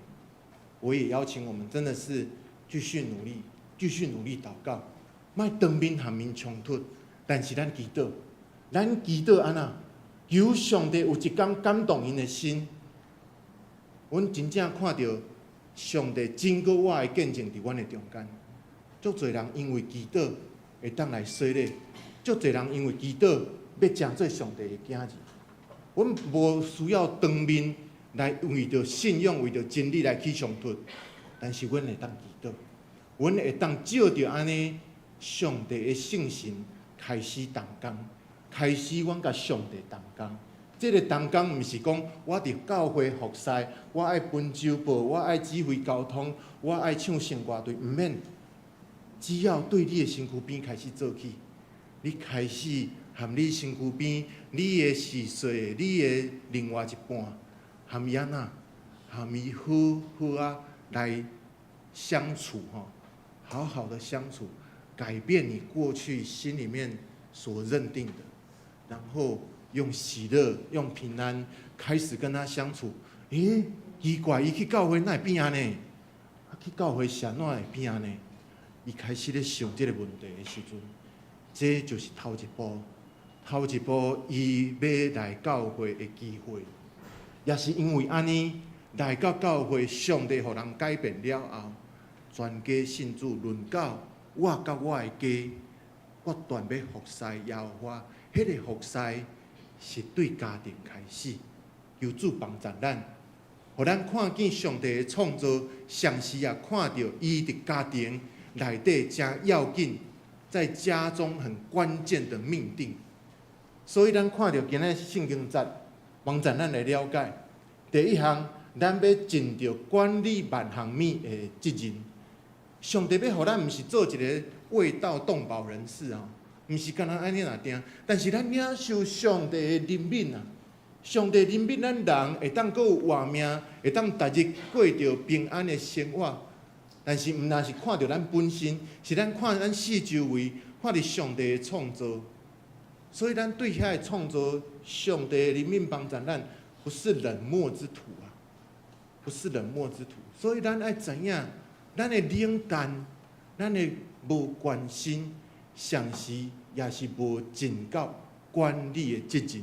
我也邀请我们，真的是继续努力祷告，莫当面和面冲突。但是咱祈祷安那，求上帝有一天感动因的心。阮真正看到上帝真过我的见证伫阮的中间。足侪人因为祈祷会当来洗礼，足侪人因为祈祷要成做上帝的囝儿。阮无需要当面来为着信仰、为着真理来起冲突，但是阮会当祈祷，阮会当照着安尼上帝的圣神开始动工，开始阮甲上帝动工。这个动工毋是讲我伫教会服侍，我爱分周报，我爱指挥交通，我爱唱圣歌队，毋免。只要对你的身躯边开始做起，你开始含你身躯边你的事碎，你的另外一半。含伊安那，含伊好好啊来相处吼，好好的相处，改变你过去心里面所认定的，然后用喜乐、用平安开始跟他相处。奇怪，伊去教会哪会变安尼？去教会是安怎会变安尼？伊开始咧想这个问题的时阵，这就是头一步。头一步，伊要来教会的机会。也是因为安尼来到教会，上帝互人改变了后，全家信主轮到我甲我的家，不断要服侍耶和华。迄个服侍是对家庭开始，求主帮助咱，互咱看见上帝的创造，上时也看到伊伫家庭内底真要紧，在家中很关键的命定。所以咱看到今日圣经节。帮助咱来了解，第一项，咱要尽着管理万项物的责任。上帝要互咱，毋是做一个卫道动保人士哦，毋是干那安尼若定。但是咱领受上帝的怜悯啊，上帝怜悯咱人会当阁有活命，会当逐日过着平安的生活。但是毋但是看着咱本身，是咱看咱四周围，看着上帝的创造。所以，咱对遐个创造，上帝的怜悯帮助咱，不是冷漠之徒啊，不是冷漠之徒。所以，咱爱怎样？咱的冷淡，咱的无关心，上时也是无尽到管理的责任。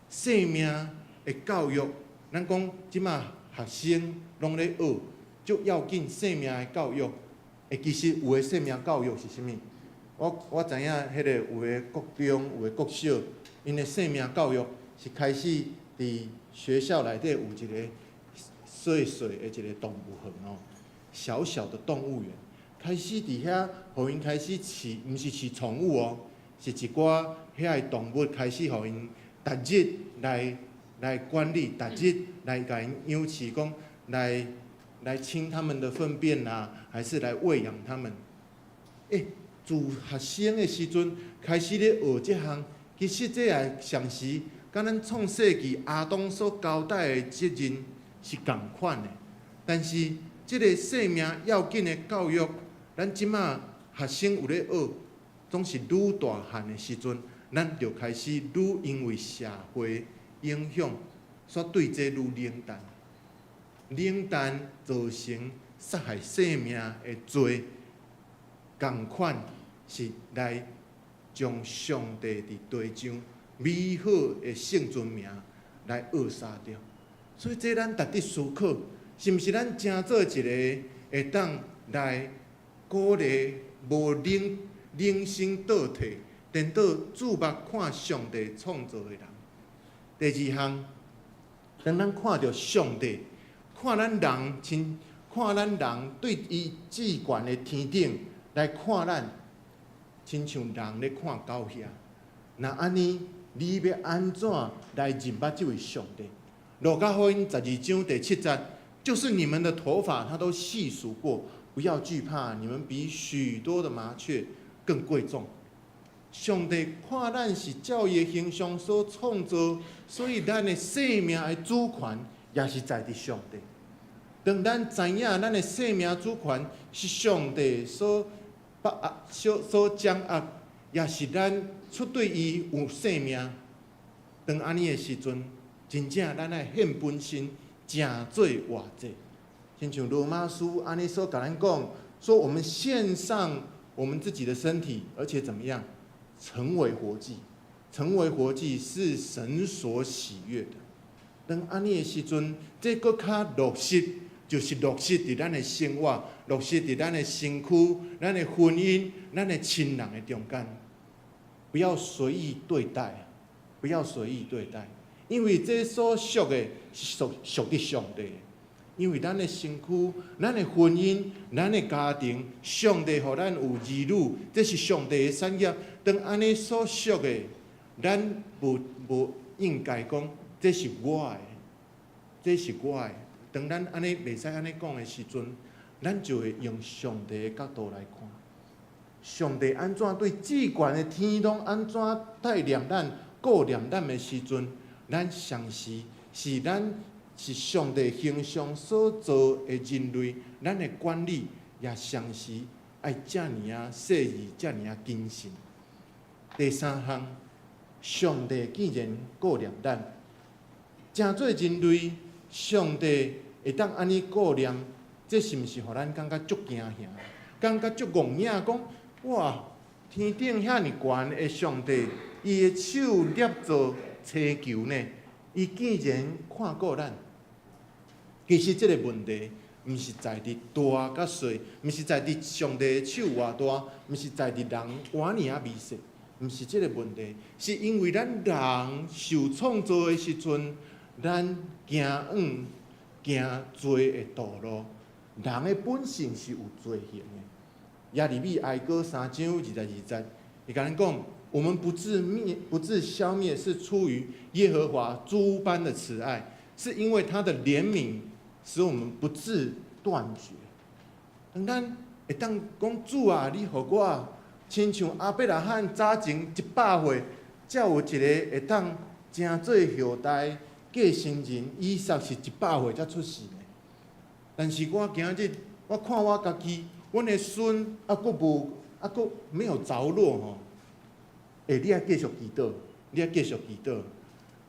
生命的教育，咱讲即马学生拢咧学，足要紧生命的教育。其实有的生命教育是啥物？我知影，迄个有的国中、有的国小，因的生命教育是开始伫学校内底有一个细细的一个动物园哦，小小的动物园，开始伫遐，互因开始饲，毋是饲宠物哦，是一寡遐个动物开始互因逐日来管理，逐日来甲因养饲，讲来清他们的粪便啦，还是来喂养他们？自学生的时阵开始咧学这项，其实这也上时，甲咱创世纪亚当所交代的责任是共款的。但是，这个生命要紧的教育，咱即马学生有咧学，总是愈大汉的时阵，咱就开始愈因为社会影响，所对这愈冷淡。冷淡造成杀害生命的罪，共款是来将上帝伫地上美好的圣尊名来扼杀掉。所以这咱值得思考，是毋是咱真做一个会当来鼓励无冷心倒退，颠倒注目看上帝创造的人。第二项，当咱看到上帝。看咱人对伊至悬的天顶来看咱，亲像人咧看狗遐。那安尼，你要安怎来认捌这位上帝？路加福音12章第7节，就是你们的头发，他都细数过，不要惧怕，你们比许多的麻雀更贵重。上帝看咱是照伊的形象所创造，所以咱的生命的主权也是在伫上帝。当咱知影咱的生命主权是上帝所掌握，也是咱出对伊有生命。当安尼的时阵，真正咱爱献本身，正做活祭。亲像罗马书安尼所甲咱讲，说我们献上我们自己的身体，而且怎么样，成为活祭。成为活祭是神所喜悦的。当安尼的时阵，这更较落实。就是落实伫咱的生活，落实伫咱的身躯、咱的婚姻、咱的亲人的中间，不要随意对待，不要随意对待，因为这所属的是属于上帝的。因为咱的身躯、咱的婚姻、咱的家庭，上帝予咱有儿女，这是上帝的产业。当安尼所属的，咱无应该讲，这是我的，这是我的。当咱安尼袂使安尼讲的时阵，咱就会用上帝的角度来看，上帝安怎对至悬的天拢安怎带领咱、顾念咱的时阵，咱相信是咱是上帝形象所造的人类，咱的管理也相信爱遮尔啊细腻、遮尔啊谨慎。第三项，上帝既然顾念咱，诚做人类。上帝会当安尼顾念，这是毋是互咱感觉足惊吓，感觉足戆影？讲哇，天顶遐尼悬的上帝，伊的手捏做星球呢？伊竟然看顾咱。其实这个问题，毋是在伫大甲细，毋是在伫上帝的手偌大，毋是在伫人偌尔啊微细，毋是这个问题，是因为咱人受创造的时阵。咱行罪的道路，人的本性是有罪行的。耶利米哀歌3章22节，伊甲咱讲：我们不致消灭，是出于耶和华诸般的慈爱，是因为他的怜悯，使我们不致断绝。当咱会当讲主啊，你互我亲像阿伯拉罕早前100岁，才有一个会当正做后代。继承人以撒是100岁才出世的，但是我今日我看我家己，阮的孙佫没有着落吼。你爱继续祈祷，你爱继续祈祷，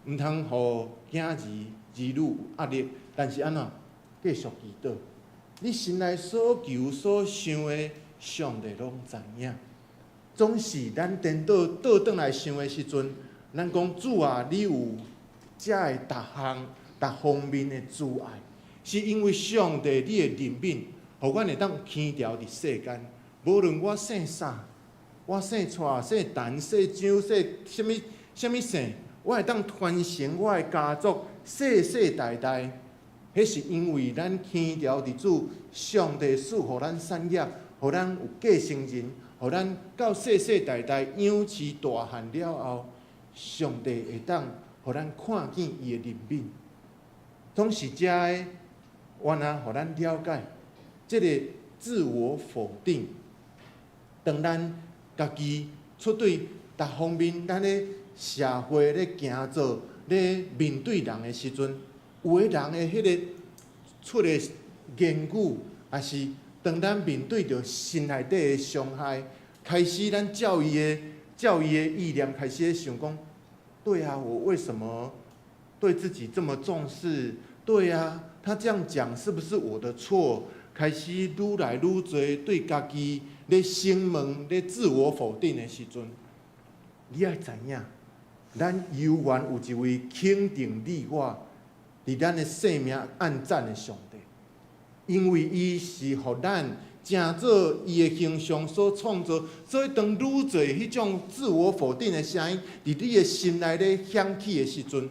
毋通互囝儿女有压力，但是安怎继续祈祷？你心内所求所想的，上帝拢知影。总是咱颠倒转来想的时阵，咱讲主啊，你有。这个逐方面的阻碍，是因为上帝你的怜悯，互阮会当轻调伫世间。无论我姓啥，我姓蔡、姓陈、姓张、姓什么姓，我会当传承我的家族世世代代。迄是因为咱轻调伫主上帝赐互咱产业，互咱有继承人，互咱到世世代代养饲大汉了后，上帝会当。互咱看见伊的怜悯，总是遮个，原来互咱了解，这个自我否定。当咱家己出对逐方面，咱咧社会咧行做咧面对人的时阵，有的人的迄个出的言语，也是当咱面对着心内底的伤害，开始咱教育的意念开始想讲，对啊，我为什么对自己这么重视？对啊，他这样讲是不是我的错？开始愈来愈多对家己咧审问、咧自我否定的时阵，你要知影，咱永远有一位肯定你我，伫咱的生命按赞的上帝，因为伊是互咱正做伊的形象所创造，所以当愈多迄种自我否定的声音伫你的心内咧响起的时阵，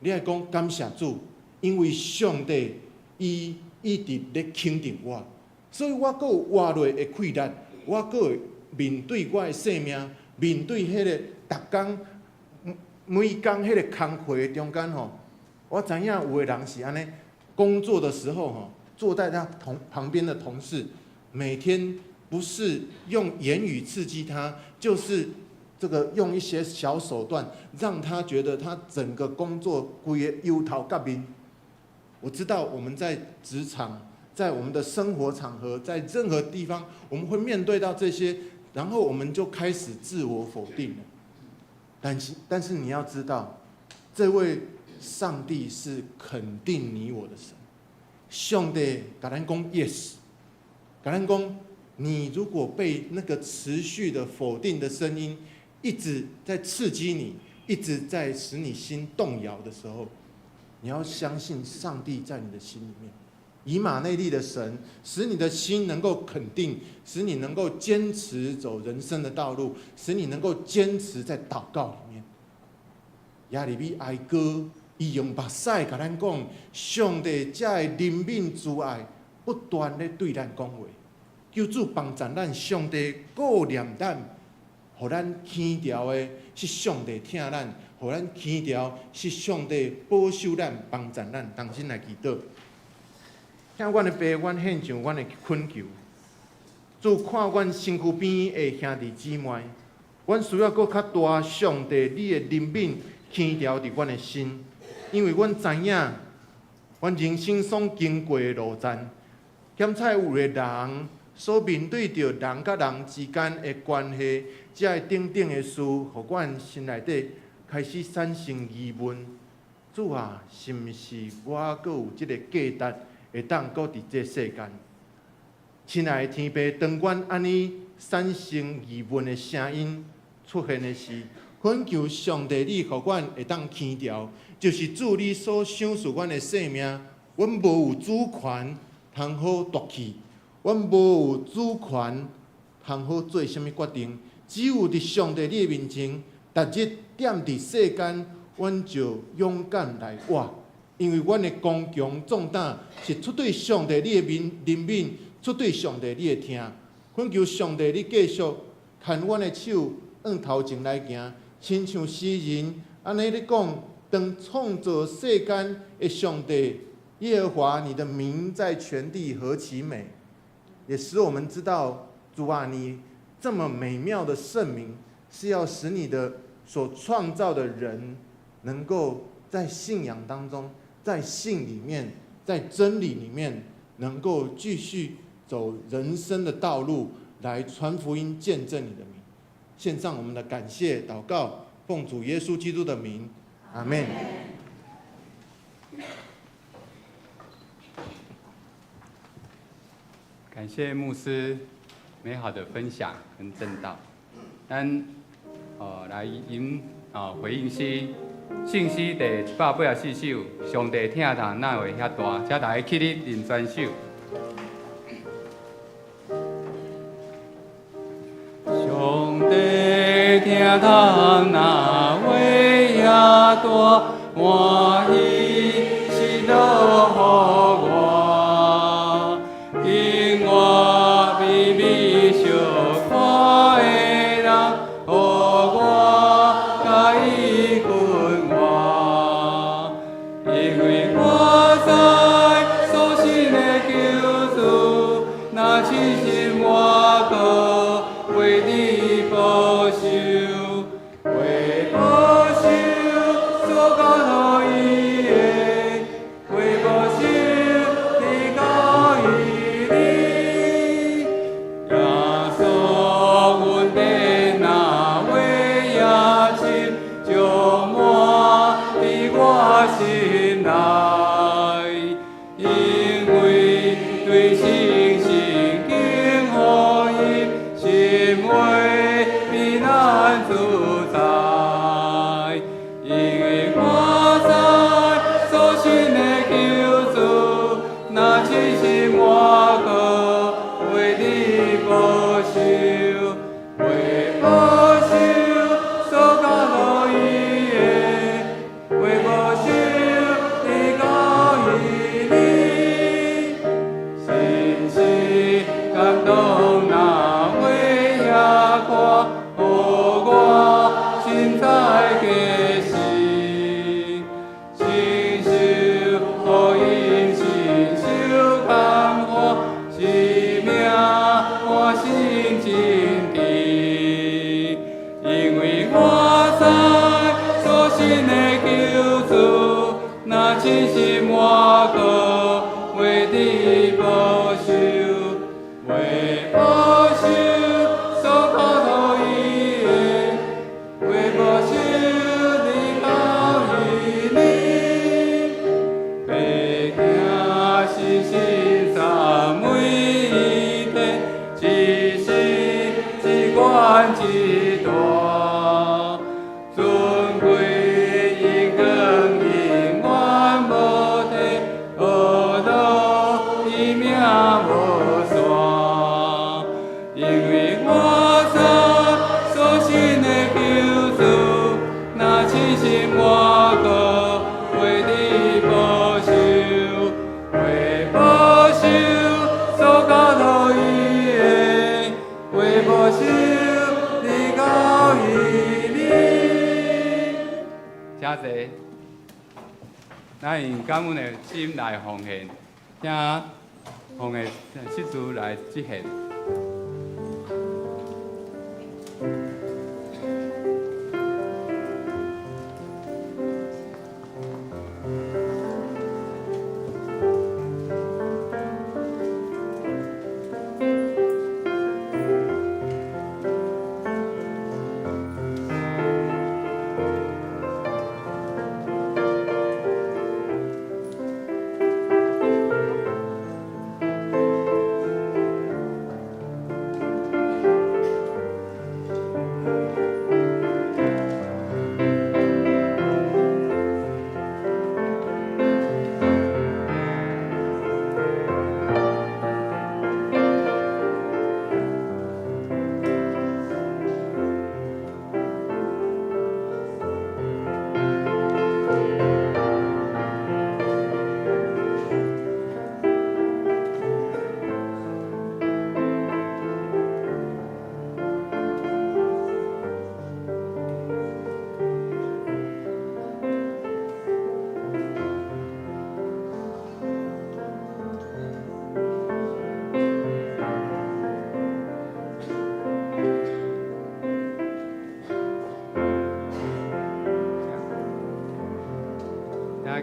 你爱讲感谢主，因为上帝伊一直咧肯定我，所以我阁有活落的气力，我阁会面对我的生命，面对迄个逐工每工迄个工课的中间吼，我知影有的人是安尼，工作的时候吼，坐在他旁边的同事，每天不是用言语刺激他，就是这个用一些小手段，让他觉得他整个工作规个忧头革面。我知道我们在职场，在我们的生活场合，在任何地方，我们会面对到这些，然后我们就开始自我否定了。但是你要知道，这位上帝是肯定你我的神。上帝跟咱讲 yes， 跟咱讲，你如果被那个持续的否定的声音一直在刺激你，一直在使你心动摇的时候，你要相信上帝在你的心里面，以马内利的神使你的心能够肯定，使你能够坚持走人生的道路，使你能够坚持在祷告里面。亚利比哀歌，伊用目屎甲咱讲，上帝这的怜悯慈爱不断咧对咱讲话，求主帮助咱，上帝顾念咱，互咱轻调的是上帝听咱。互咱轻调是上帝保守咱、帮助咱，同心来祈祷。向阮的爸，阮献上阮的恳求，主看阮身躯边的兄弟姊妹，阮需要搁较大上帝你的怜悯轻调伫阮的心，因为阮知影，阮人生所经过的路站，检测有的人所面对着人甲人之间的关系，这等等的事，互阮心内底开始产生疑问，主啊，是毋是我阁有即个价值，会当阁伫这世间？亲爱的天父，当阮安尼产生疑问的声音出现的时，恳求上帝，你互阮会当轻调，就是主你所赏赐阮的生命，阮无有主权通好夺去，阮无有主权通好做啥物决定，只有伫上帝你的面前。逐日踮伫世间，阮就勇敢来活，因为阮的刚强壮胆是出对上帝你的怜悯，出对上帝你的听。恳求上帝你继续牵阮的手往头前来行，亲像诗人安尼咧讲：当创造世间的上帝耶和华，你的名在全地何其美！也使我们知道，主啊，你这么美妙的圣名，是要使你的所创造的人能够在信仰当中，在信里面，在真理里面，能够继续走人生的道路，来传福音、见证你的名。献上我们的感谢祷告，奉主耶稣基督的名，阿们。感谢牧师美好的分享跟正道。咱来回应信息第184首，上帝听堂哪会遐大？请大家起立认全首。上帝听堂哪会遐大？欢喜喜乐予我，因我比你小看的人，予我甲伊分我，因为我知所信的救主，若真心我可为你保守，为保守所交予伊的，为保守你交予你。心真甜，因为我知所信的救主，那真心我个为你保守，为保守所靠托伊的，为保守你到伊哩，白行是心三每天，一时一关一大，尊贵因光因缘无体，学路伊命无线，因为我知所信的救主，那真心我个为你保守，为保守所交托伊的，为保守你到伊哩。谢谢，咱用感恩的心来奉献，请奉献习主来执行。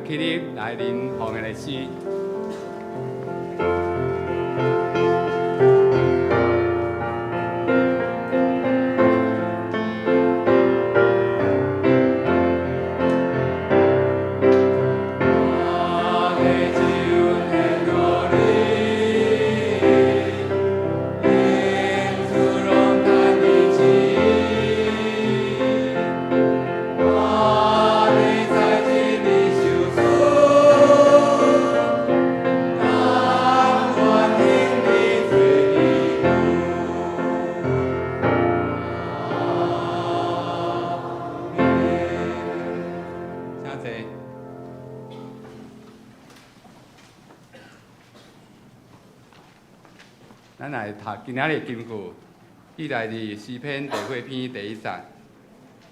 起立来临奉献的诗。咱来读今仔日金句，记来自诗篇第8篇第1节。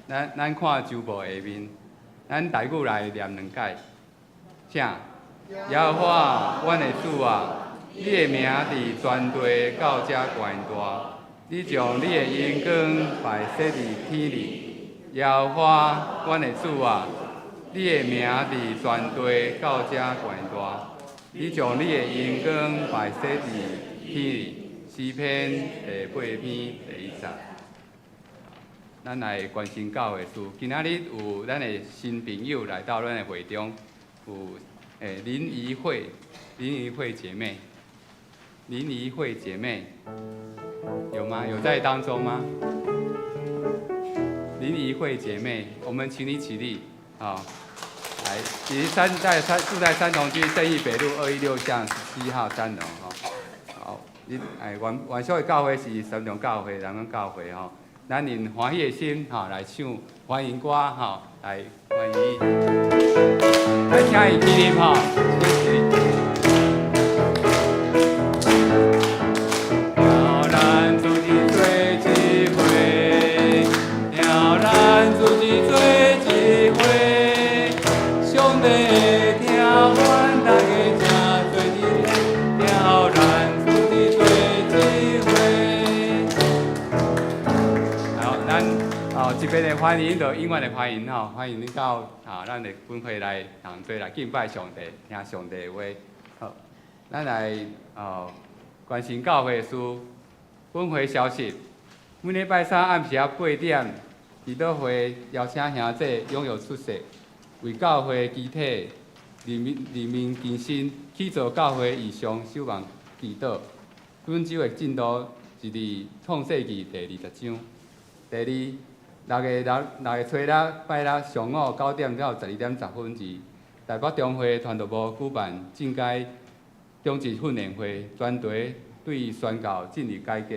咱看周报下面，咱台语来念2解。请耶和华，阮的主啊，你的名伫全地到遮悬大，你将你的荣光摆设伫天里。耶和华，阮的主啊，你的名伫全地到遮悬大，你将你的荣光摆设伫天里。诗篇第8篇第1节。咱来关心教会事。今仔日有咱的新朋友来到咱的会中，有林怡慧姐妹，林怡慧姐妹有吗？有在当中吗？林怡慧姐妹，我们请你起立，好，来，其实住在三重区正义北路216巷17号3楼，哈，好，你元首的教会是三重教会，咱们教会吼，咱用欢喜的心哈来唱欢迎歌哈，来欢迎，来请伊起立哈，起立。别的欢迎，就永远的欢迎吼，欢迎你到咱的本会来同齐来敬拜上帝，听上帝的话。好，咱来关心教会事。本会消息，每礼拜三暗时8点，祈祷会邀请兄弟踊跃出席，为教会集体立命更新，去做教会异常守望祈祷。本周的进度是伫创世纪第20章。第二，6月初6拜六上午9点到12点10分时，台北中会传道部举办正阶中职训练会，专题对宣教进入改革。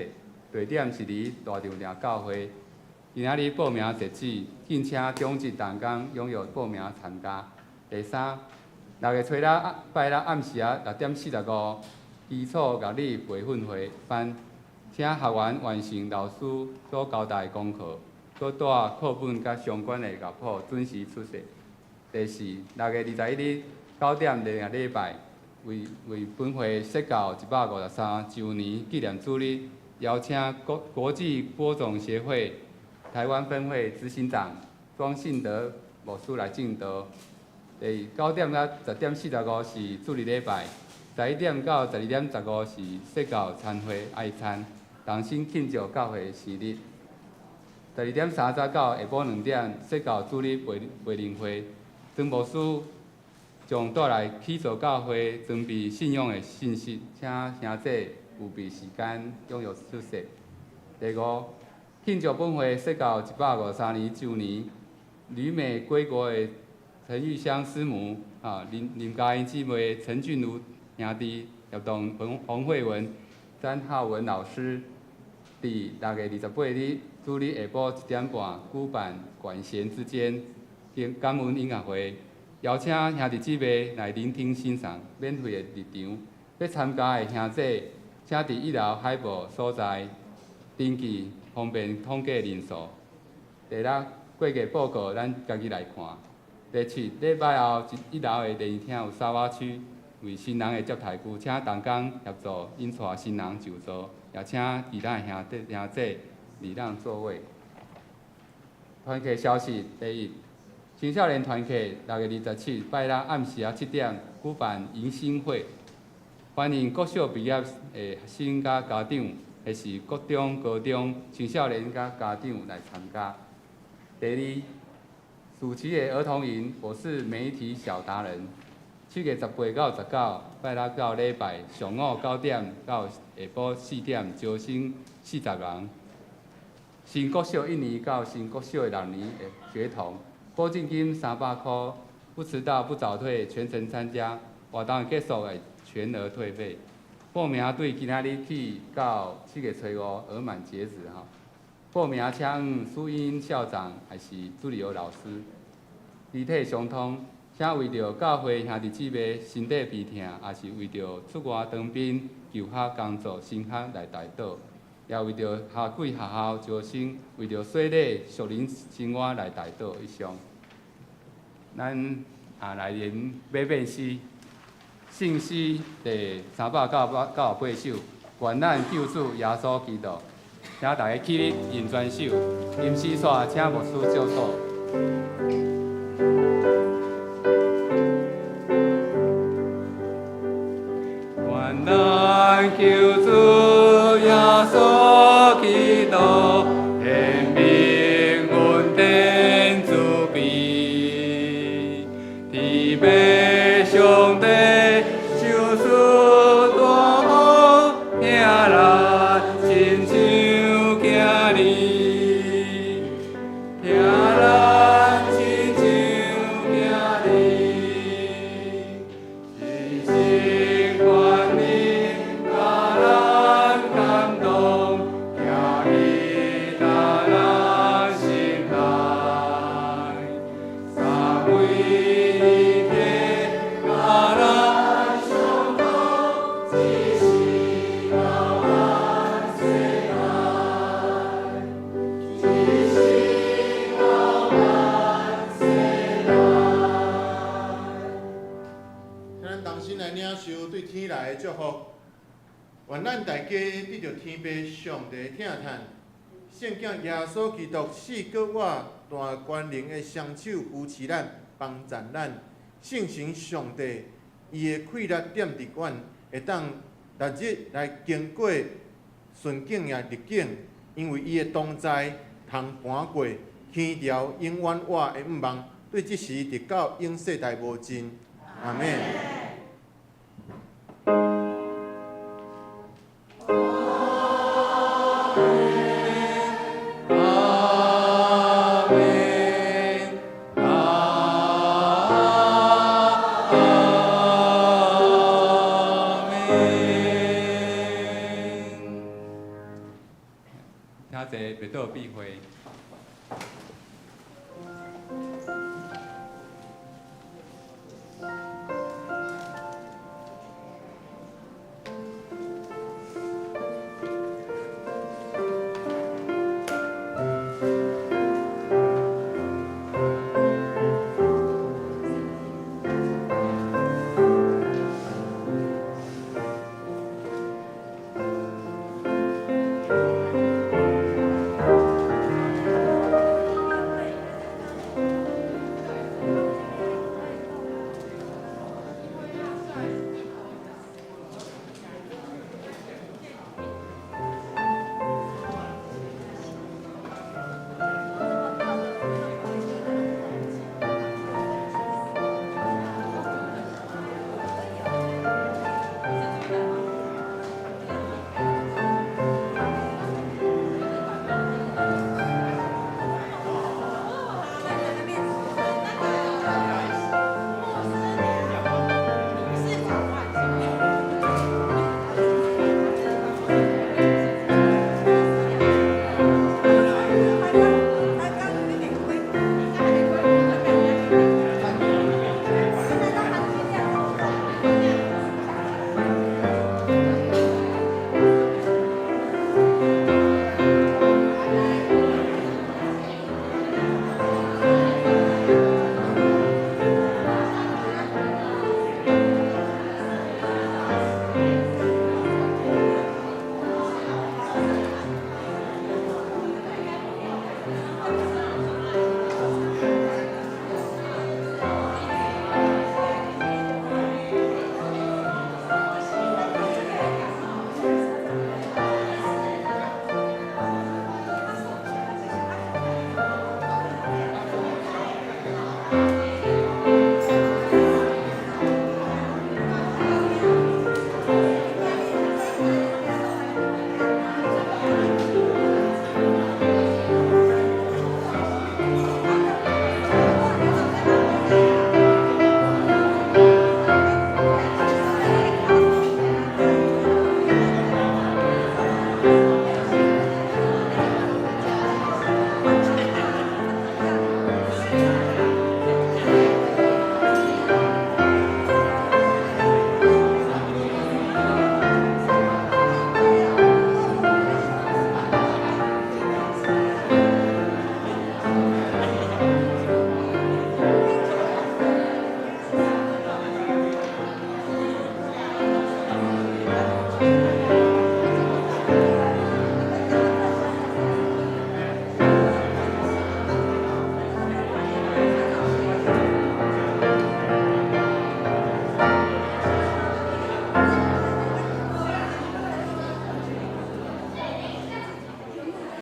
地点是伫大长岭教会。今仔日报名截止，敬请中职同工踊跃报名参加。第三，6月初6拜六暗时6点45，基础乐理培训会班，请学员完成老师所交代的功课，搁带课本甲相关的乐谱，准时出席。第四，6月21日9点另一礼拜，为本会设教153周年纪念主日，邀请国际播种协会台湾分会执行长庄信德牧师来敬道。第9点到10点45是主日礼拜，11点到12点15是设教餐会爱餐，同心庆祝教会生日。12点30到下晡2点设教主日培灵会，曾牧师将带来起造教会装备信仰的信息，请兄弟有备时间踊跃出席。第五，庆祝本会设教153年周年，旅美归国的陈玉香师母林嘉英姊妹、陈俊如兄弟，协同洪慧文、詹浩文老师，伫6月28日主日下晡1点半举办管弦之间感恩音乐会，邀请兄弟姊妹来聆听欣赏免费的入场。要参加的兄弟，请伫1楼海报所在登记，方便统计人数。第六，过节报告咱家己来看。第七，礼拜后1楼的联谊厅有沙瓦区为新人的接待区，请同工协助引带新人就座，也请其他兄弟礼让座位。团契消息第一，青少年团契6月27日拜六暗时7点举办迎新会，欢迎国小毕业的学生甲家长，或是国中、高中青少年甲家长来参加。第二，暑期的儿童营，我是媒体小达人。7月18到19，拜六到礼拜上午9点到下晡4点，招生40人。新国小1年到新国小6年的学童，保证金300块，不迟到不早退，全程参加。活动结束的全额退费。报名对今仔日起到7月初5额满截止哈。报名请苏英校长还是助理老师。肢体伤痛，请为着教会兄弟姊妹身体病痛，也是为着出外当兵、求学、工作、升学来代祷，也为着下贵学校招生，为着洗礼、属灵生活来代祷以上。咱来念买面诗，圣诗第398首，愿咱救主耶稣基督。请大家起立吟全首，吟诗煞请牧师教导。愿咱救主耶稣基督，显明恩典慈悲，慈悲上帝救赎大好听咱亲像囝儿，听咱亲像囝儿，是心愿力甲咱感动，行伊在咱心内，三位一体甲咱相同，一心到万世来，一心到万世来。请咱同心来领受对天来的祝福，愿咱大家得到天父上帝的疼叹，圣经耶稣基督死搁活大权能的双手扶持咱，帮助咱，圣神上帝伊的气力点伫阮，会当逐日来经过顺境也逆境，因为伊的同在通盘过，天条永远活的毋忘，对即时直到永世代无尽。阿门。听者别做避讳。